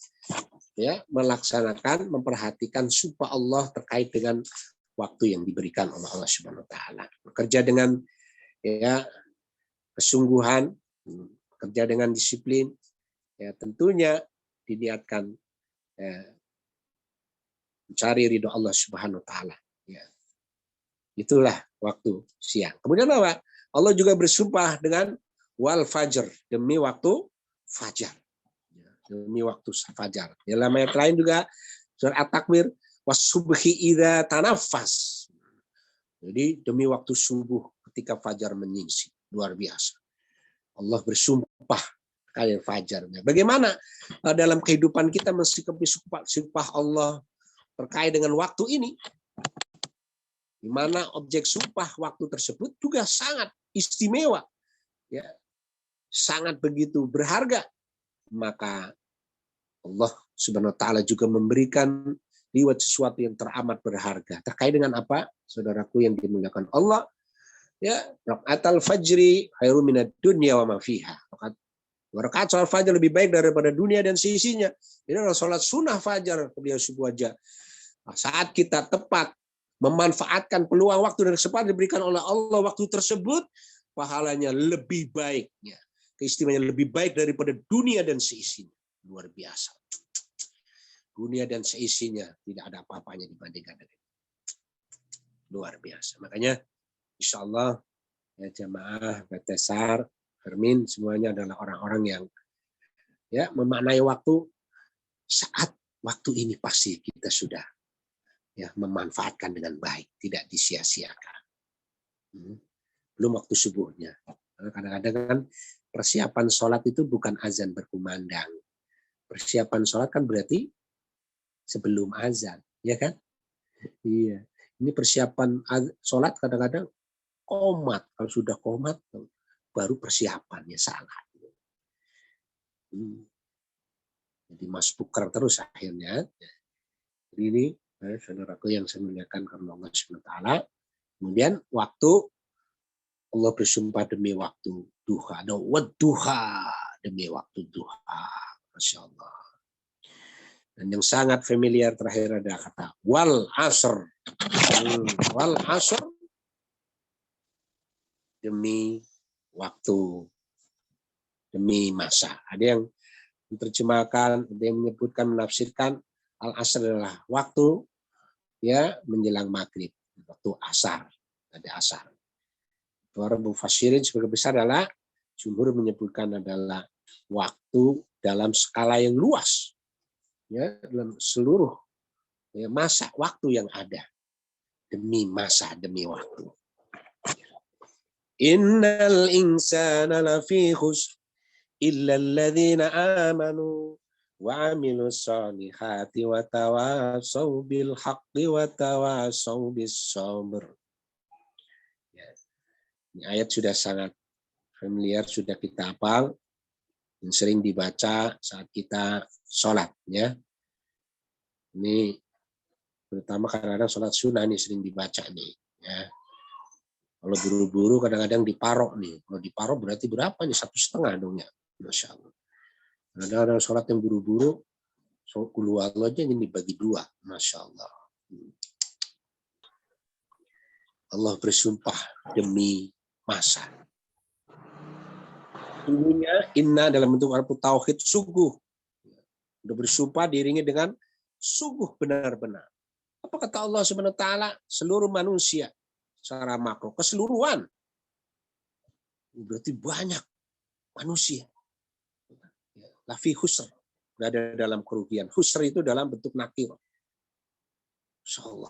ya melaksanakan, memperhatikan sumpah Allah terkait dengan waktu yang diberikan oleh Allah Subhanahu wa taala. Bekerja dengan ya kesungguhan, bekerja dengan disiplin, ya tentunya diniatkan ya, mencari ridho Allah Subhanahu wa taala. Ya. Itulah waktu siang. Kemudian apa? Allah juga bersumpah dengan wal fajr, demi waktu fajar. Demi waktu fajar. Dalam ayat lain juga surat At-Takwir wasubhi idza tanaffas. Jadi demi waktu subuh ketika fajar menyingsing. Luar biasa. Allah bersumpah kali fajarnya. Bagaimana dalam kehidupan kita mensikapi sumpah Allah terkait dengan waktu ini? Di mana objek sumpah waktu tersebut juga sangat istimewa, ya, sangat begitu berharga. Maka Allah Subhanahu wa taala juga memberikan riwayat sesuatu yang teramat berharga. Terkait dengan apa? Saudaraku yang dimuliakan Allah, ya, rakaatul fajri khairum minad dunya wa ma fiha. Rakaat salat fajar lebih baik daripada dunia dan seisinya. Ini adalah salat sunnah fajar beliau subuh aja. Saat kita tepat memanfaatkan peluang waktu dan kesempatan diberikan oleh Allah, waktu tersebut pahalanya lebih baiknya, keistimewaannya lebih baik daripada dunia dan seisinya. Luar biasa. Dunia dan seisinya tidak ada apa-apanya dibandingkan dengan itu. Luar biasa. Makanya insya Allah ya jamaah Batasar, Hermin semuanya adalah orang-orang yang ya memaknai waktu. Saat waktu ini pasti kita sudah ya memanfaatkan dengan baik, tidak disia-siakan. Belum waktu subuhnya. Kadang-kadang kan persiapan sholat itu bukan azan berkumandang. Persiapan sholat kan berarti sebelum azan, ya kan? Iya. Ini persiapan sholat kadang-kadang qomat. Kalau sudah qomat baru persiapannya salah. Jadi masbuker terus akhirnya. Jadi ini saudaraku yang saya muliakan karena Allah Subhanahu wa taala. Kemudian waktu Allah bersumpah demi waktu duha, wadduha, demi waktu duha. Masya Allah. Dan yang sangat familiar terakhir ada kata wal asr. Wal asr demi waktu demi masa. Ada yang menerjemahkan, ada yang menyebutkan, menafsirkan al-asr adalah waktu ya menjelang maghrib, waktu asar, ada asar. Para mufassirin sebagai besar adalah jumhur menyebutkan adalah waktu dalam skala yang luas, ya dalam seluruh ya, masa waktu yang ada, demi masa demi waktu. Innal insana lafi khusr illa alladhina amanu wa amilus solihati wa tawasaw bil haqqi wa tawasaw bis sabr. Ya. Ini ayat sudah sangat familiar, sudah kita hafal, yang sering dibaca saat kita sholat. Ya. Ini terutama kadang-kadang sholat sunnah ini sering dibaca nih. Ya. Kalau buru-buru kadang-kadang diparok nih. Kalau diparok berarti berapa nih? 1,5 dong ya. Masya Allah. Kadang-kadang sholat yang buru-buru, keluar aja ini dibagi 2. Masya Allah. Allah bersumpah demi masa. Sungguhnya inna dalam bentuk arti tauhid sungguh. Sudah bersumpah diiringi dengan sungguh benar-benar. Apa kata Allah Subhanahu wa taala? Seluruh manusia secara makro, keseluruhan. Berarti banyak manusia. Lafi khusr, berada dalam kerugian. Khusr itu dalam bentuk nakir. Insyaallah.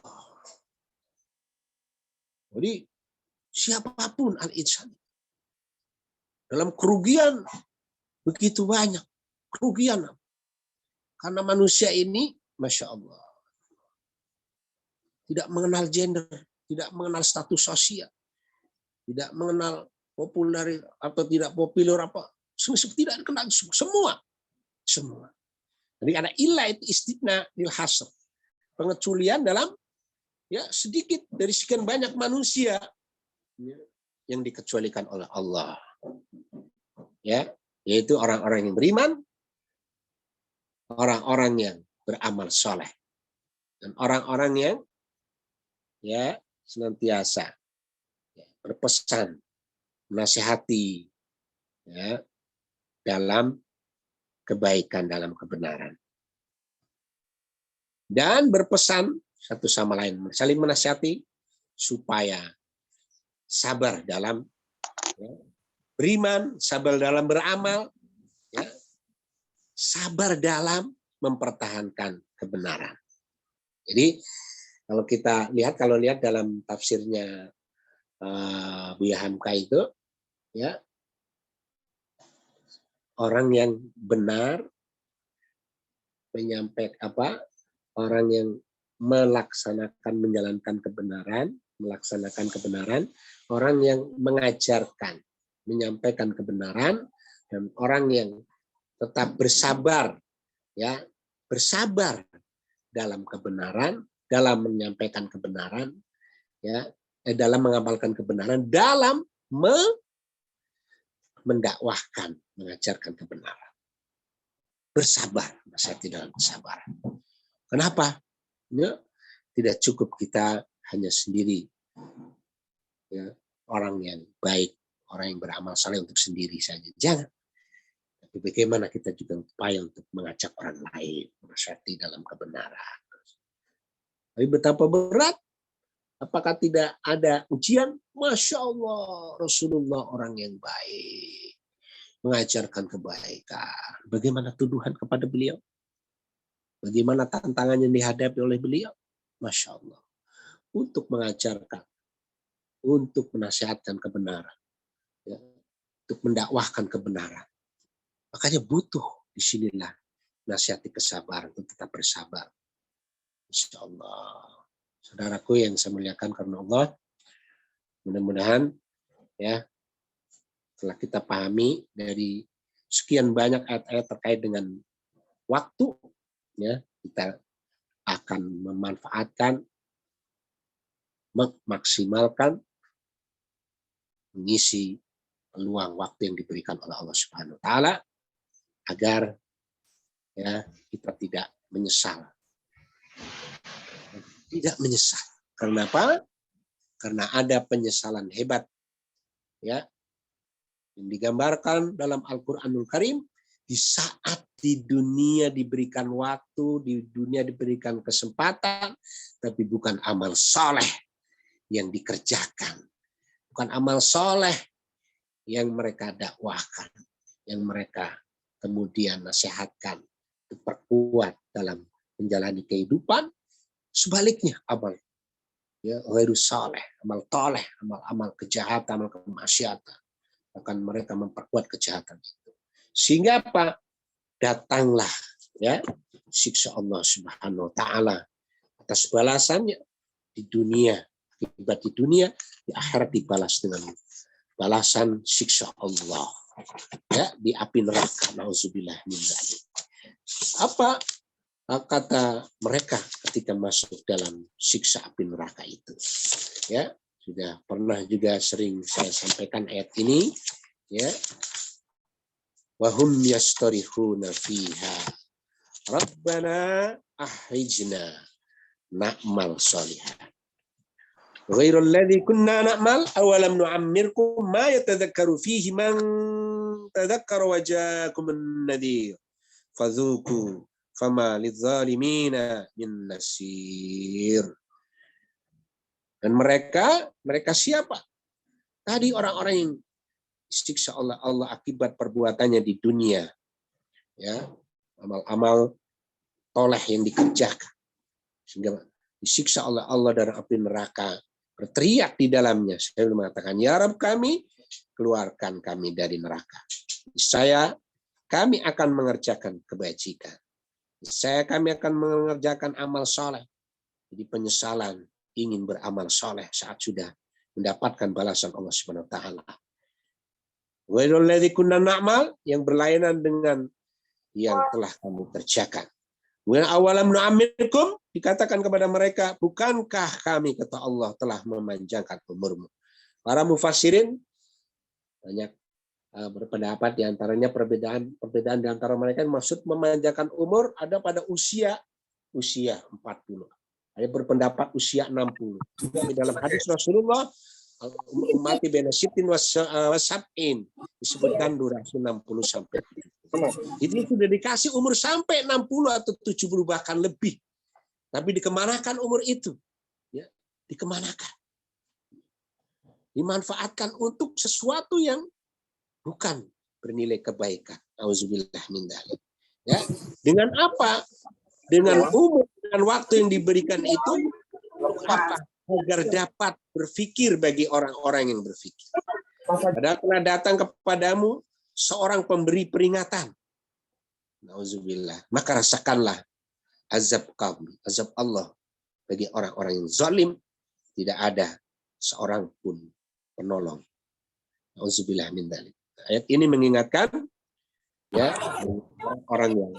Jadi siapapun al-insan dalam kerugian begitu banyak. Kerugian. Karena manusia ini, Masya Allah, tidak mengenal gender, tidak mengenal status sosial, tidak mengenal populer atau tidak populer apa, tidak kenal semua. Jadi ada ilah itu istigna lil hasr, pengecualian dalam ya sedikit dari sekian banyak manusia yang dikecualikan oleh Allah, ya, yaitu orang-orang yang beriman, orang-orang yang beramal soleh, dan orang-orang yang ya senantiasa berpesan, menasihati ya, dalam kebaikan, dalam kebenaran. Dan berpesan satu sama lain, saling menasihati supaya sabar dalam ya, beriman, sabar dalam beramal, ya, sabar dalam mempertahankan kebenaran. Jadi kalau kita lihat, dalam tafsirnya Buya Hamka itu, ya, orang yang benar menyampaikan orang yang melaksanakan, menjalankan kebenaran, orang yang mengajarkan, menyampaikan kebenaran, dan orang yang tetap bersabar, ya, bersabar dalam kebenaran, dalam menyampaikan kebenaran, ya, dalam mengamalkan kebenaran, dalam mendakwahkan, mengajarkan kebenaran. Bersabar, nasihat dalam kesabaran. Kenapa? Ya, tidak cukup kita hanya sendiri, ya, orang yang baik, orang yang beramal saleh untuk sendiri saja. Jangan. Tapi bagaimana kita juga upaya untuk mengajak orang lain menasihati dalam kebenaran. Tapi betapa berat. Apakah tidak ada ujian? Masya Allah, Rasulullah orang yang baik, mengajarkan kebaikan. Bagaimana tuduhan kepada beliau? Bagaimana tantangan yang dihadapi oleh beliau? Masya Allah. Untuk mengajarkan, untuk menasihatkan kebenaran, ya, untuk mendakwahkan kebenaran. Makanya butuh disinilah nasihati kesabaran, untuk tetap bersabar. Masya Allah. Saudaraku yang saya muliakan karena Allah, mudah-mudahan ya setelah kita pahami dari sekian banyak ayat-ayat terkait dengan waktu, ya, kita akan memanfaatkan, memaksimalkan, mengisi peluang waktu yang diberikan oleh Allah Subhanahu wa taala agar ya kita tidak menyesal. Tidak menyesal. Karena apa? Karena ada penyesalan hebat, ya, Yang digambarkan dalam Al-Qur'anul Karim, di saat di dunia diberikan waktu, di dunia diberikan kesempatan, tapi bukan amal soleh yang dikerjakan. Bukan amal soleh yang mereka dakwahkan, yang mereka kemudian nasihatkan, diperkuat dalam menjalani kehidupan. Sebaliknya amal ghairu saleh, amal toleh, amal kejahatan, amal kemaksiatan. Akan mereka memperkuat kejahatan itu. Sehingga apa? Datanglah siksa Allah Subhanahu wa taala atas balasannya di dunia, akibat di dunia, di akhirat dibalas dengan balasan siksa Allah. Di api neraka. Nauzubillah min dzalik. Apa kata mereka ketika masuk dalam siksa api neraka itu? Sudah pernah juga sering saya sampaikan ayat ini, wahum yastarihuna fiha rabbana ahrijna na'mal shalihan ghairul ladzi kunna na'mal awalam nu'ammirkum ma yatadzakkaru fihi man tadzakkara wa ja'akumun nadhir fadzuku fama lidzalimina min nasir. Dan mereka siapa? Tadi orang-orang yang disiksa oleh Allah akibat perbuatannya di dunia. Amal-amal toleh yang dikerjakan. Sehingga disiksa oleh Allah dari api neraka. Berteriak di dalamnya. Saya mengatakan, ya Rabb kami, keluarkan kami dari neraka. Kami akan mengerjakan kebajikan. Kami akan mengerjakan amal soleh. Jadi penyesalan ingin beramal soleh saat sudah mendapatkan balasan Allah Subhanahu wa taala. Ghairul ladzi kunna na'mal, yang berlainan dengan yang telah kamu kerjakan. Wa awalam nu'ammirkum, dikatakan kepada mereka, bukankah kami, kata Allah, telah memanjangkan umurmu. Para mufassirin banyak berpendapat, di antaranya perbedaan di antara mereka maksud memanjangkan umur ada pada usia 40. Ada berpendapat usia 60. Tapi dalam hadis Rasulullah, mati bena sitin wasab'in, disebutkan durasi 60 sampai 70. Jadi sudah dikasih umur sampai 60 atau 70 bahkan lebih. Tapi dikemanakan umur itu? Dikemanakan? Dimanfaatkan untuk sesuatu yang bukan bernilai kebaikan. Auzubillah min dzalik. Dengan apa? Dengan umur dan waktu yang diberikan itu apa? Agar dapat berpikir bagi orang-orang yang berpikir. Padahal telah datang kepadamu seorang pemberi peringatan. Nauzubillah. Maka rasakanlah azab kami, azab Allah bagi orang-orang yang zalim. Tidak ada seorang pun penolong. Nauzubillah min dzalik. Ayat ini mengingatkan orang yang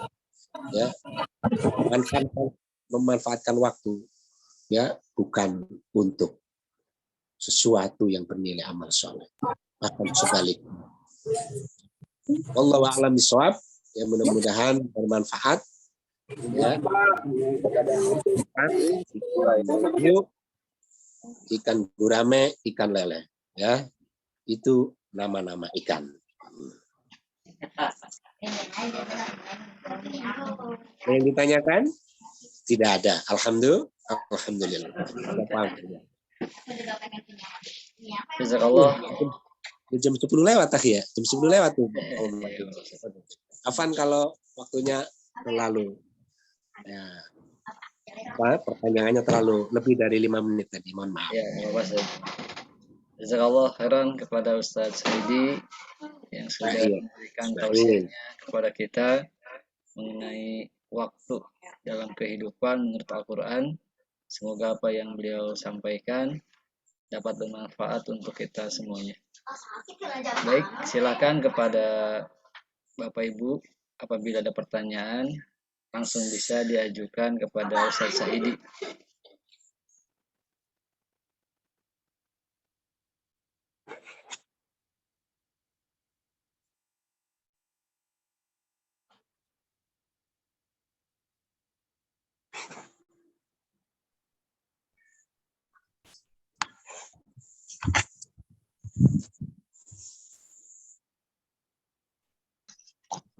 memanfaatkan waktu bukan untuk sesuatu yang bernilai amal soleh, bahkan sebaliknya. Wallahu a'lam bishawab. Mudah-mudahan bermanfaat. Ikan gurame, ikan lele, itu nama-nama ikan. Yang ditanyakan? Tidak ada. Alhamdulillah. Jazakallah. Jam 10 lewat ya. Jam 10 lewat tuh. Afan kalau waktunya terlalu pertanyaannya terlalu lebih dari 5 menit tadi. Mohon maaf. Ya, Jazakallah khairan kepada Ustadz Saidi yang sudah memberikan tausiahnya kepada kita mengenai waktu dalam kehidupan menurut Al-Quran. Semoga apa yang beliau sampaikan dapat bermanfaat untuk kita semuanya. Baik, silakan kepada Bapak Ibu, apabila ada pertanyaan langsung bisa diajukan kepada Ustadz Saidi.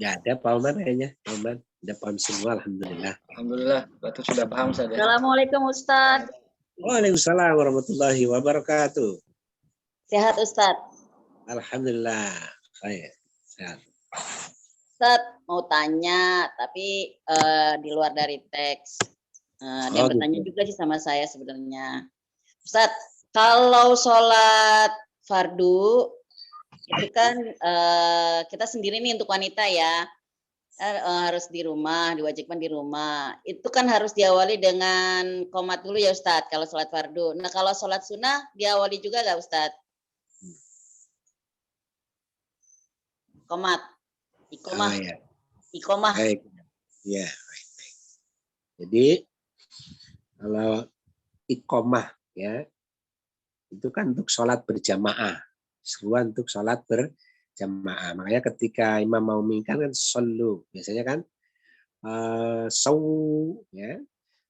Nggak ada Pak Oman kayaknya. Pak Oman udah paham semua, alhamdulillah. Alhamdulillah, Batu sudah paham saja. Assalamualaikum Ustadz. Waalaikumsalam warahmatullahi wabarakatuh. Sehat Ustadz. Alhamdulillah. Baik. Sehat. Ustadz mau tanya, tapi di luar dari teks. Dia bertanya juga sih sama saya sebenarnya. Ustadz, kalau sholat fardu itu kan kita sendiri nih untuk wanita ya, harus di rumah, diwajibkan di rumah. Itu kan harus diawali dengan qomat dulu ya Ustadz kalau sholat fardu. Nah kalau sholat sunnah diawali juga nggak Ustadz? Qomat, iqomah, ya. iqomah. Baik. Ya, baik. Jadi kalau iqomah ya, itu kan untuk sholat berjamaah. Seruan untuk sholat berjamaah. Makanya ketika imam mau mengingatkan kan solu. Biasanya kan sawu ya.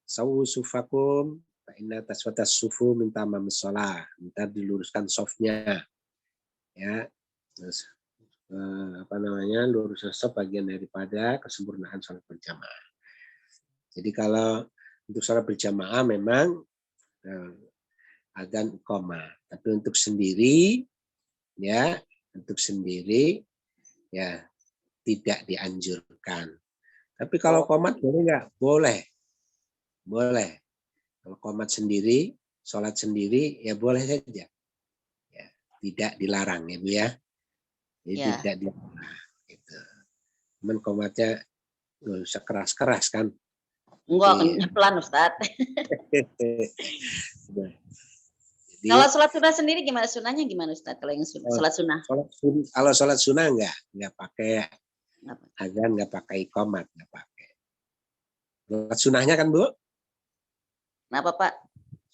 Sawu sufakum fa inna taswatas sufu minta mamisolah. Minta diluruskan softnya. Ya. Terus luruskan soft bagian daripada kesempurnaan sholat berjamaah. Jadi kalau untuk sholat berjamaah memang adzan iqamah. Tapi untuk sendiri ya tidak dianjurkan. Tapi kalau qomat boleh nggak? Boleh. Kalau qomat sendiri, sholat sendiri ya boleh saja. Ya, tidak dilarang ya Bu ya. Jadi tidak dilarang. Gitu. Cuman qomatnya nggak usah keras-keras kan. Enggak, pelan Ustaz. Jadi, kalau sholat sunnah sendiri gimana? Sunnahnya gimana Ustaz? Kalau yang sholat sunnah? Kalau sholat sunnah nggak pakai adzan, nggak pakai iqamat, nggak pakai. Sholat sunnahnya kan Bu? Kenapa Pak?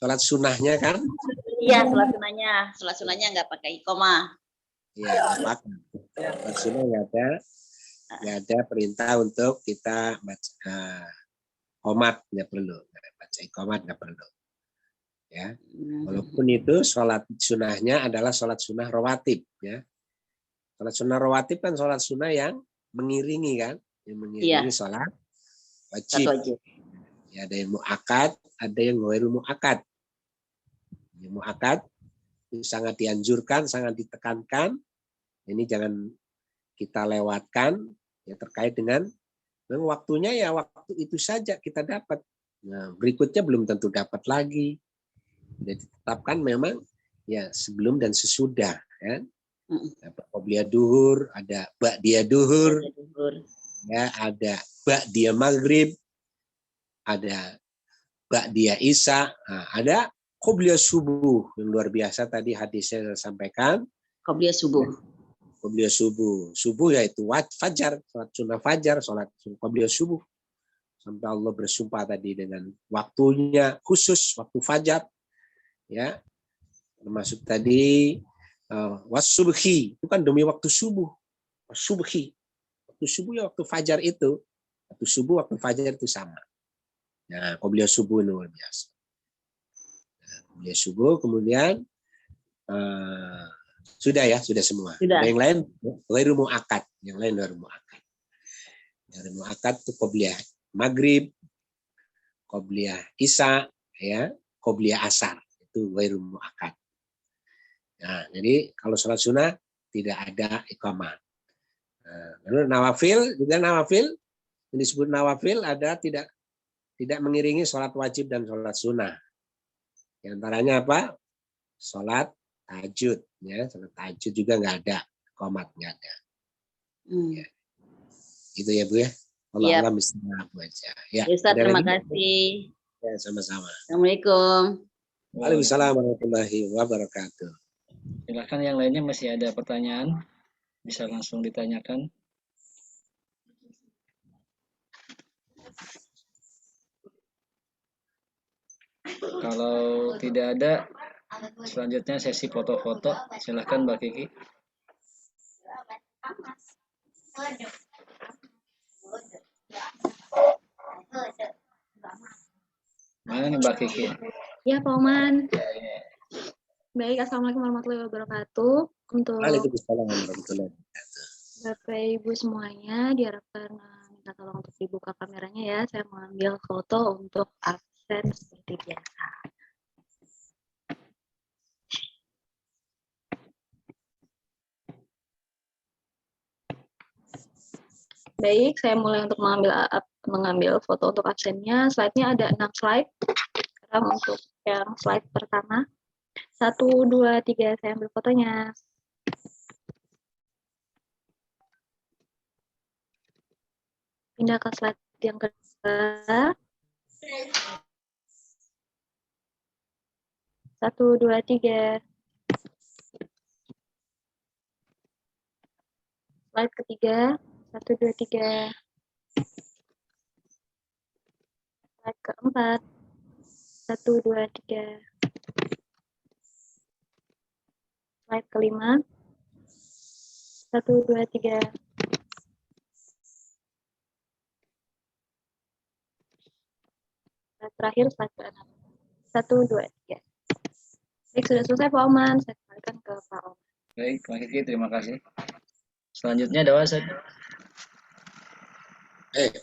Sholat sunnahnya kan? Iya, sholat sunnahnya nggak pakai iqamah. Iya, nggak pakai. Sholat sunnah nggak ada perintah untuk kita baca qomat, nggak perlu. Baca iqamat nggak perlu. Ya, walaupun itu sholat sunnahnya adalah sholat sunnah rawatib ya. Sholat sunnah rawatib kan sholat sunnah yang mengiringi kan, yang mengiringi sholat wajib. Ya, ada yang mu'akad, ada yang ghairu mu'akad. Yang mu'akad itu sangat dianjurkan, sangat ditekankan. Ini jangan kita lewatkan ya, terkait dengan waktunya ya waktu itu saja kita dapat. Nah, berikutnya belum tentu dapat lagi. Sudah ditetapkan memang ya sebelum dan sesudah kan. Qobliyah duhur, ada ba'diyah duhur, ya ada ba'diyah maghrib, ada ba'diyah isya, ada qobliyah subuh yang luar biasa tadi hadisnya saya sampaikan. Qobliyah subuh. Qobliyah subuh. Subuh yaitu fajar, sholat sunnah fajar, sholat qobliyah subuh. Sampai Allah bersumpah tadi dengan waktunya khusus, waktu fajar. Ya, termasuk tadi wasubhi itu kan demi waktu subuh. Wasubhi, waktu subuh ya waktu fajar itu, waktu subuh waktu fajar itu sama. Nah, qobliyah subuh luar biasa. Qobliyah subuh kemudian sudah semua. Sudah. Yang lain ghairu mu'akad, yang lain ghairu mu'akad. Ghairu mu'akad itu qobliyah maghrib, qobliyah isya, ya, qobliyah asar. Itu ghairu mu'akad. Nah, jadi kalau sholat sunnah tidak ada iqamah. Lalu nawafil yang disebut nawafil ada tidak mengiringi sholat wajib dan sholat sunnah. Di antaranya apa? Sholat tahajud, ya, sholat tahajud juga nggak ada iqamah, nggak ada. Ya. Gitu ya Bu ya. Kalau Allah mesti Bu aja. Ya. Ustaz, terima kasih. Ya, sama-sama. Assalamualaikum. Waalaikumsalam warahmatullahi wabarakatuh. Silakan yang lainnya masih ada pertanyaan, bisa langsung ditanyakan. Kalau tidak ada, selanjutnya sesi foto-foto. Silakan Mbak Kiki. Mana nih Mbak Kiki? Ya, Pak Oman. Baik, Assalamualaikum warahmatullahi wabarakatuh. Untuk Waalaikumsalam warahmatullahi wabarakatuh. Bapak Ibu semuanya diharapkan minta tolong untuk dibuka kameranya ya. Saya mengambil foto untuk absen seperti biasa. Baik, saya mulai untuk mengambil foto untuk absennya. Slide-nya ada 6 slide. Sekarang untuk yang slide pertama. 1, 2, 3, saya ambil fotonya. Pindah ke slide yang kedua. 1, 2, 3. Slide ketiga. 1, 2, 3. Slide keempat. 1, 2, 3. Slide kelima. 1, 2, 3. Slide terakhir, slide ke-6. 1, 2, 3. Baik, sudah selesai Pak Oman. Saya kembalikan ke Pak Oman. Baik, Pak Kiki, terima kasih. Selanjutnya ada Wasit.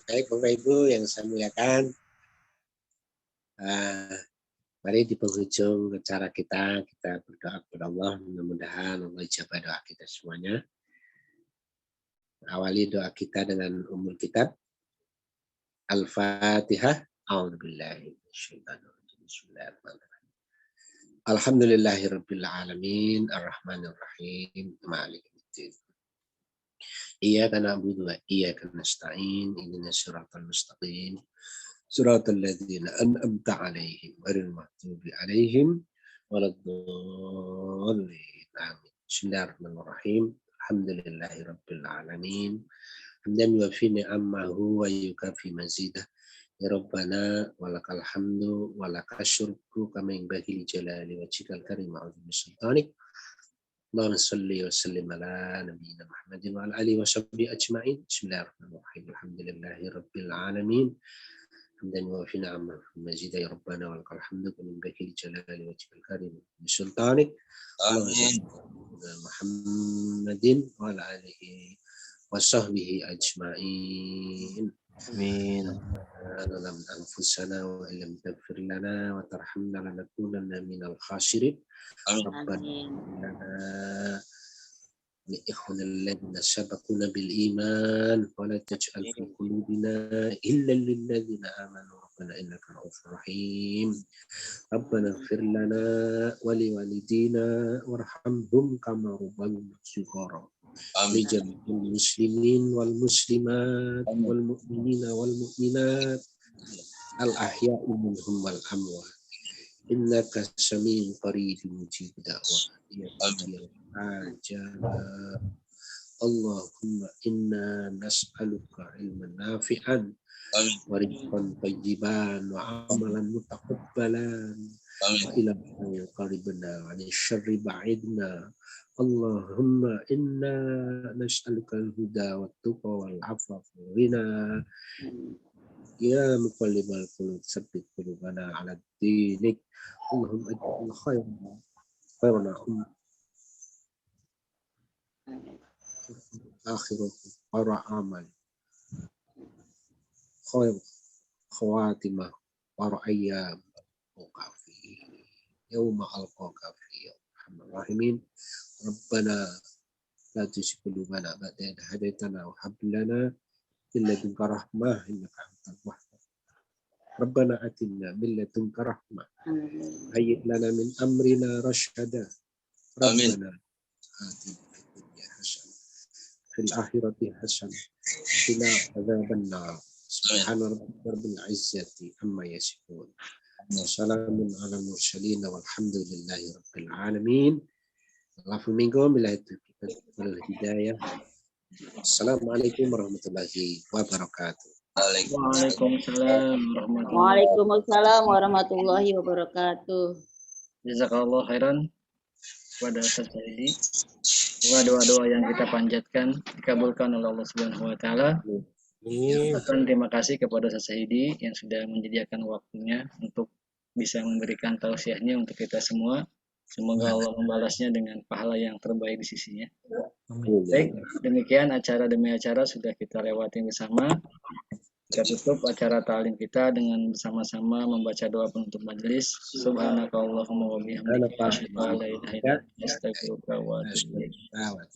Baik Bapak Ibu yang saya muliakan. Mari di penghujung acara kita berdoa kepada Allah. Mudah-mudahan Allah ijabah doa kita semuanya. Awali doa kita dengan Ummul Kitab. Al-Fatihah. A'udzubillahi minasyaitonirrajim. Bismillahirrahmanirrahim. Alhamdulillahirabbil alamin, arrahmanirrahim, maliki Iyyaka na'budu wa iyyaka nasta'in, ihdinas siratal mustaqim, siratal ladzina an'amta 'alaihim ghairil maghdubi 'alaihim waladdallin. Amin. Bismillahirrahmanirrahim. Alhamdulillahirabbil alamin. Hamdan yuwafi ni'amahu wa yukafi mazidah. Ya Rabbana walakal hamdu walakal syukru kama yanbaghi li jalali wajhikal karim wa 'azimi sultanik. Allahumma salli wa sallim ala nabiyyina Muhammadin wa ala alihi wa sahbihi ajma'in. Bismillahirrahmanirrahim. Alhamdulillahi rabbil alamin. Hamdan wa fi ni'amah mazida ya Rabbana wa lakal hamdu min baki jalali wajhikal karim bi sultanik. Amin. Muhammadin wa ala alihi wa sahbihi ajma'in. Amin. Dalam anfusana wa illam taghfir lana wa tarhamna lanakunanna minal khasirin. Rabbana li ikhwana alladhina sabaquna bil iman wa la taj'al fi qulubina illa lil ladzina amanu rabbana innaka ra'ufur rahim. Rabbana ighfir lana wa li walidina warhamhum kama rabbayana shighara. Lijami'il muslimin wal muslimat wal mu'minina wal mu'minat al ahya'i minhum wal amwat. Innaka sami'un qaribun mujib da'wah. Allahumma inna nas'aluka ilman nafi'an wa rizqan tayyiban wa amalan mutaqabbalan wa ila qaribna wa syarri ba'idna. Allahumma inna nas'aluka al-huda wa tuqa wal afafa wal ghina. Ya muqallibal qulub tsabbit qulubana 'ala dinik. Allahumma ij'al khairana akhirat para amal khair khawatimah para ayyam waqafi yauma alqaka fi arhamar rahimin. Rabbana la tuzigh qulubana ba'da idh hadaytana wa hab lana min ladunka rahmah innaka antal wahhab. Rabbana atina min ladunka rahmah hayyi' lana min amrina rasyada. Rabbana atina fid dunya hasanah fil akhirati hasanah qina adzabannar. Subhana rabbika rabbil izzati amma yasifun. Wassalamun ala mursalin walhamdulillahi rabbil alamin. Allahu minkum billahi taufiq wal hidayah. Assalamualaikum warahmatullahi wabarakatuh. Waalaikumsalam warahmatullahi Waalaikumsalam warahmatullahi wabarakatuh. Jazakallah khairan kepada Ustaz Saidi. Semoga doa-doa yang kita panjatkan dikabulkan oleh Allah Subhanahu wa taala. Terima kasih kepada Ustaz Saidi yang sudah menyediakan waktunya untuk bisa memberikan tausiahnya untuk kita semua. Semoga Allah membalasnya dengan pahala yang terbaik di sisinya. Baik, demikian acara demi acara sudah kita lewati bersama. Kita tutup acara ta'lim kita dengan bersama-sama membaca doa penutup majelis. Subhanakallahumma wa bihamdika asyhadu an la ilaha illa anta astaghfiruka wa atubu ilaik.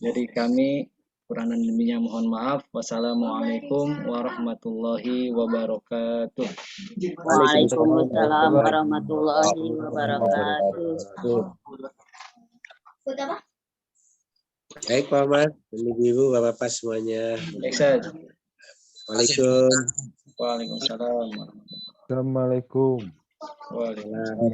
Jadi kami kurang dan lebihnya mohon maaf. Wassalamualaikum warahmatullahi wabarakatuh. Waalaikumsalam warahmatullahi wabarakatuh. Baik Pak Ahmad, Ibu, Bapak-Bapak semuanya. Baik, Ustaz. Waalaikumsalam. Waalaikumsalam. Assalamualaikum. Waalaikumsalam.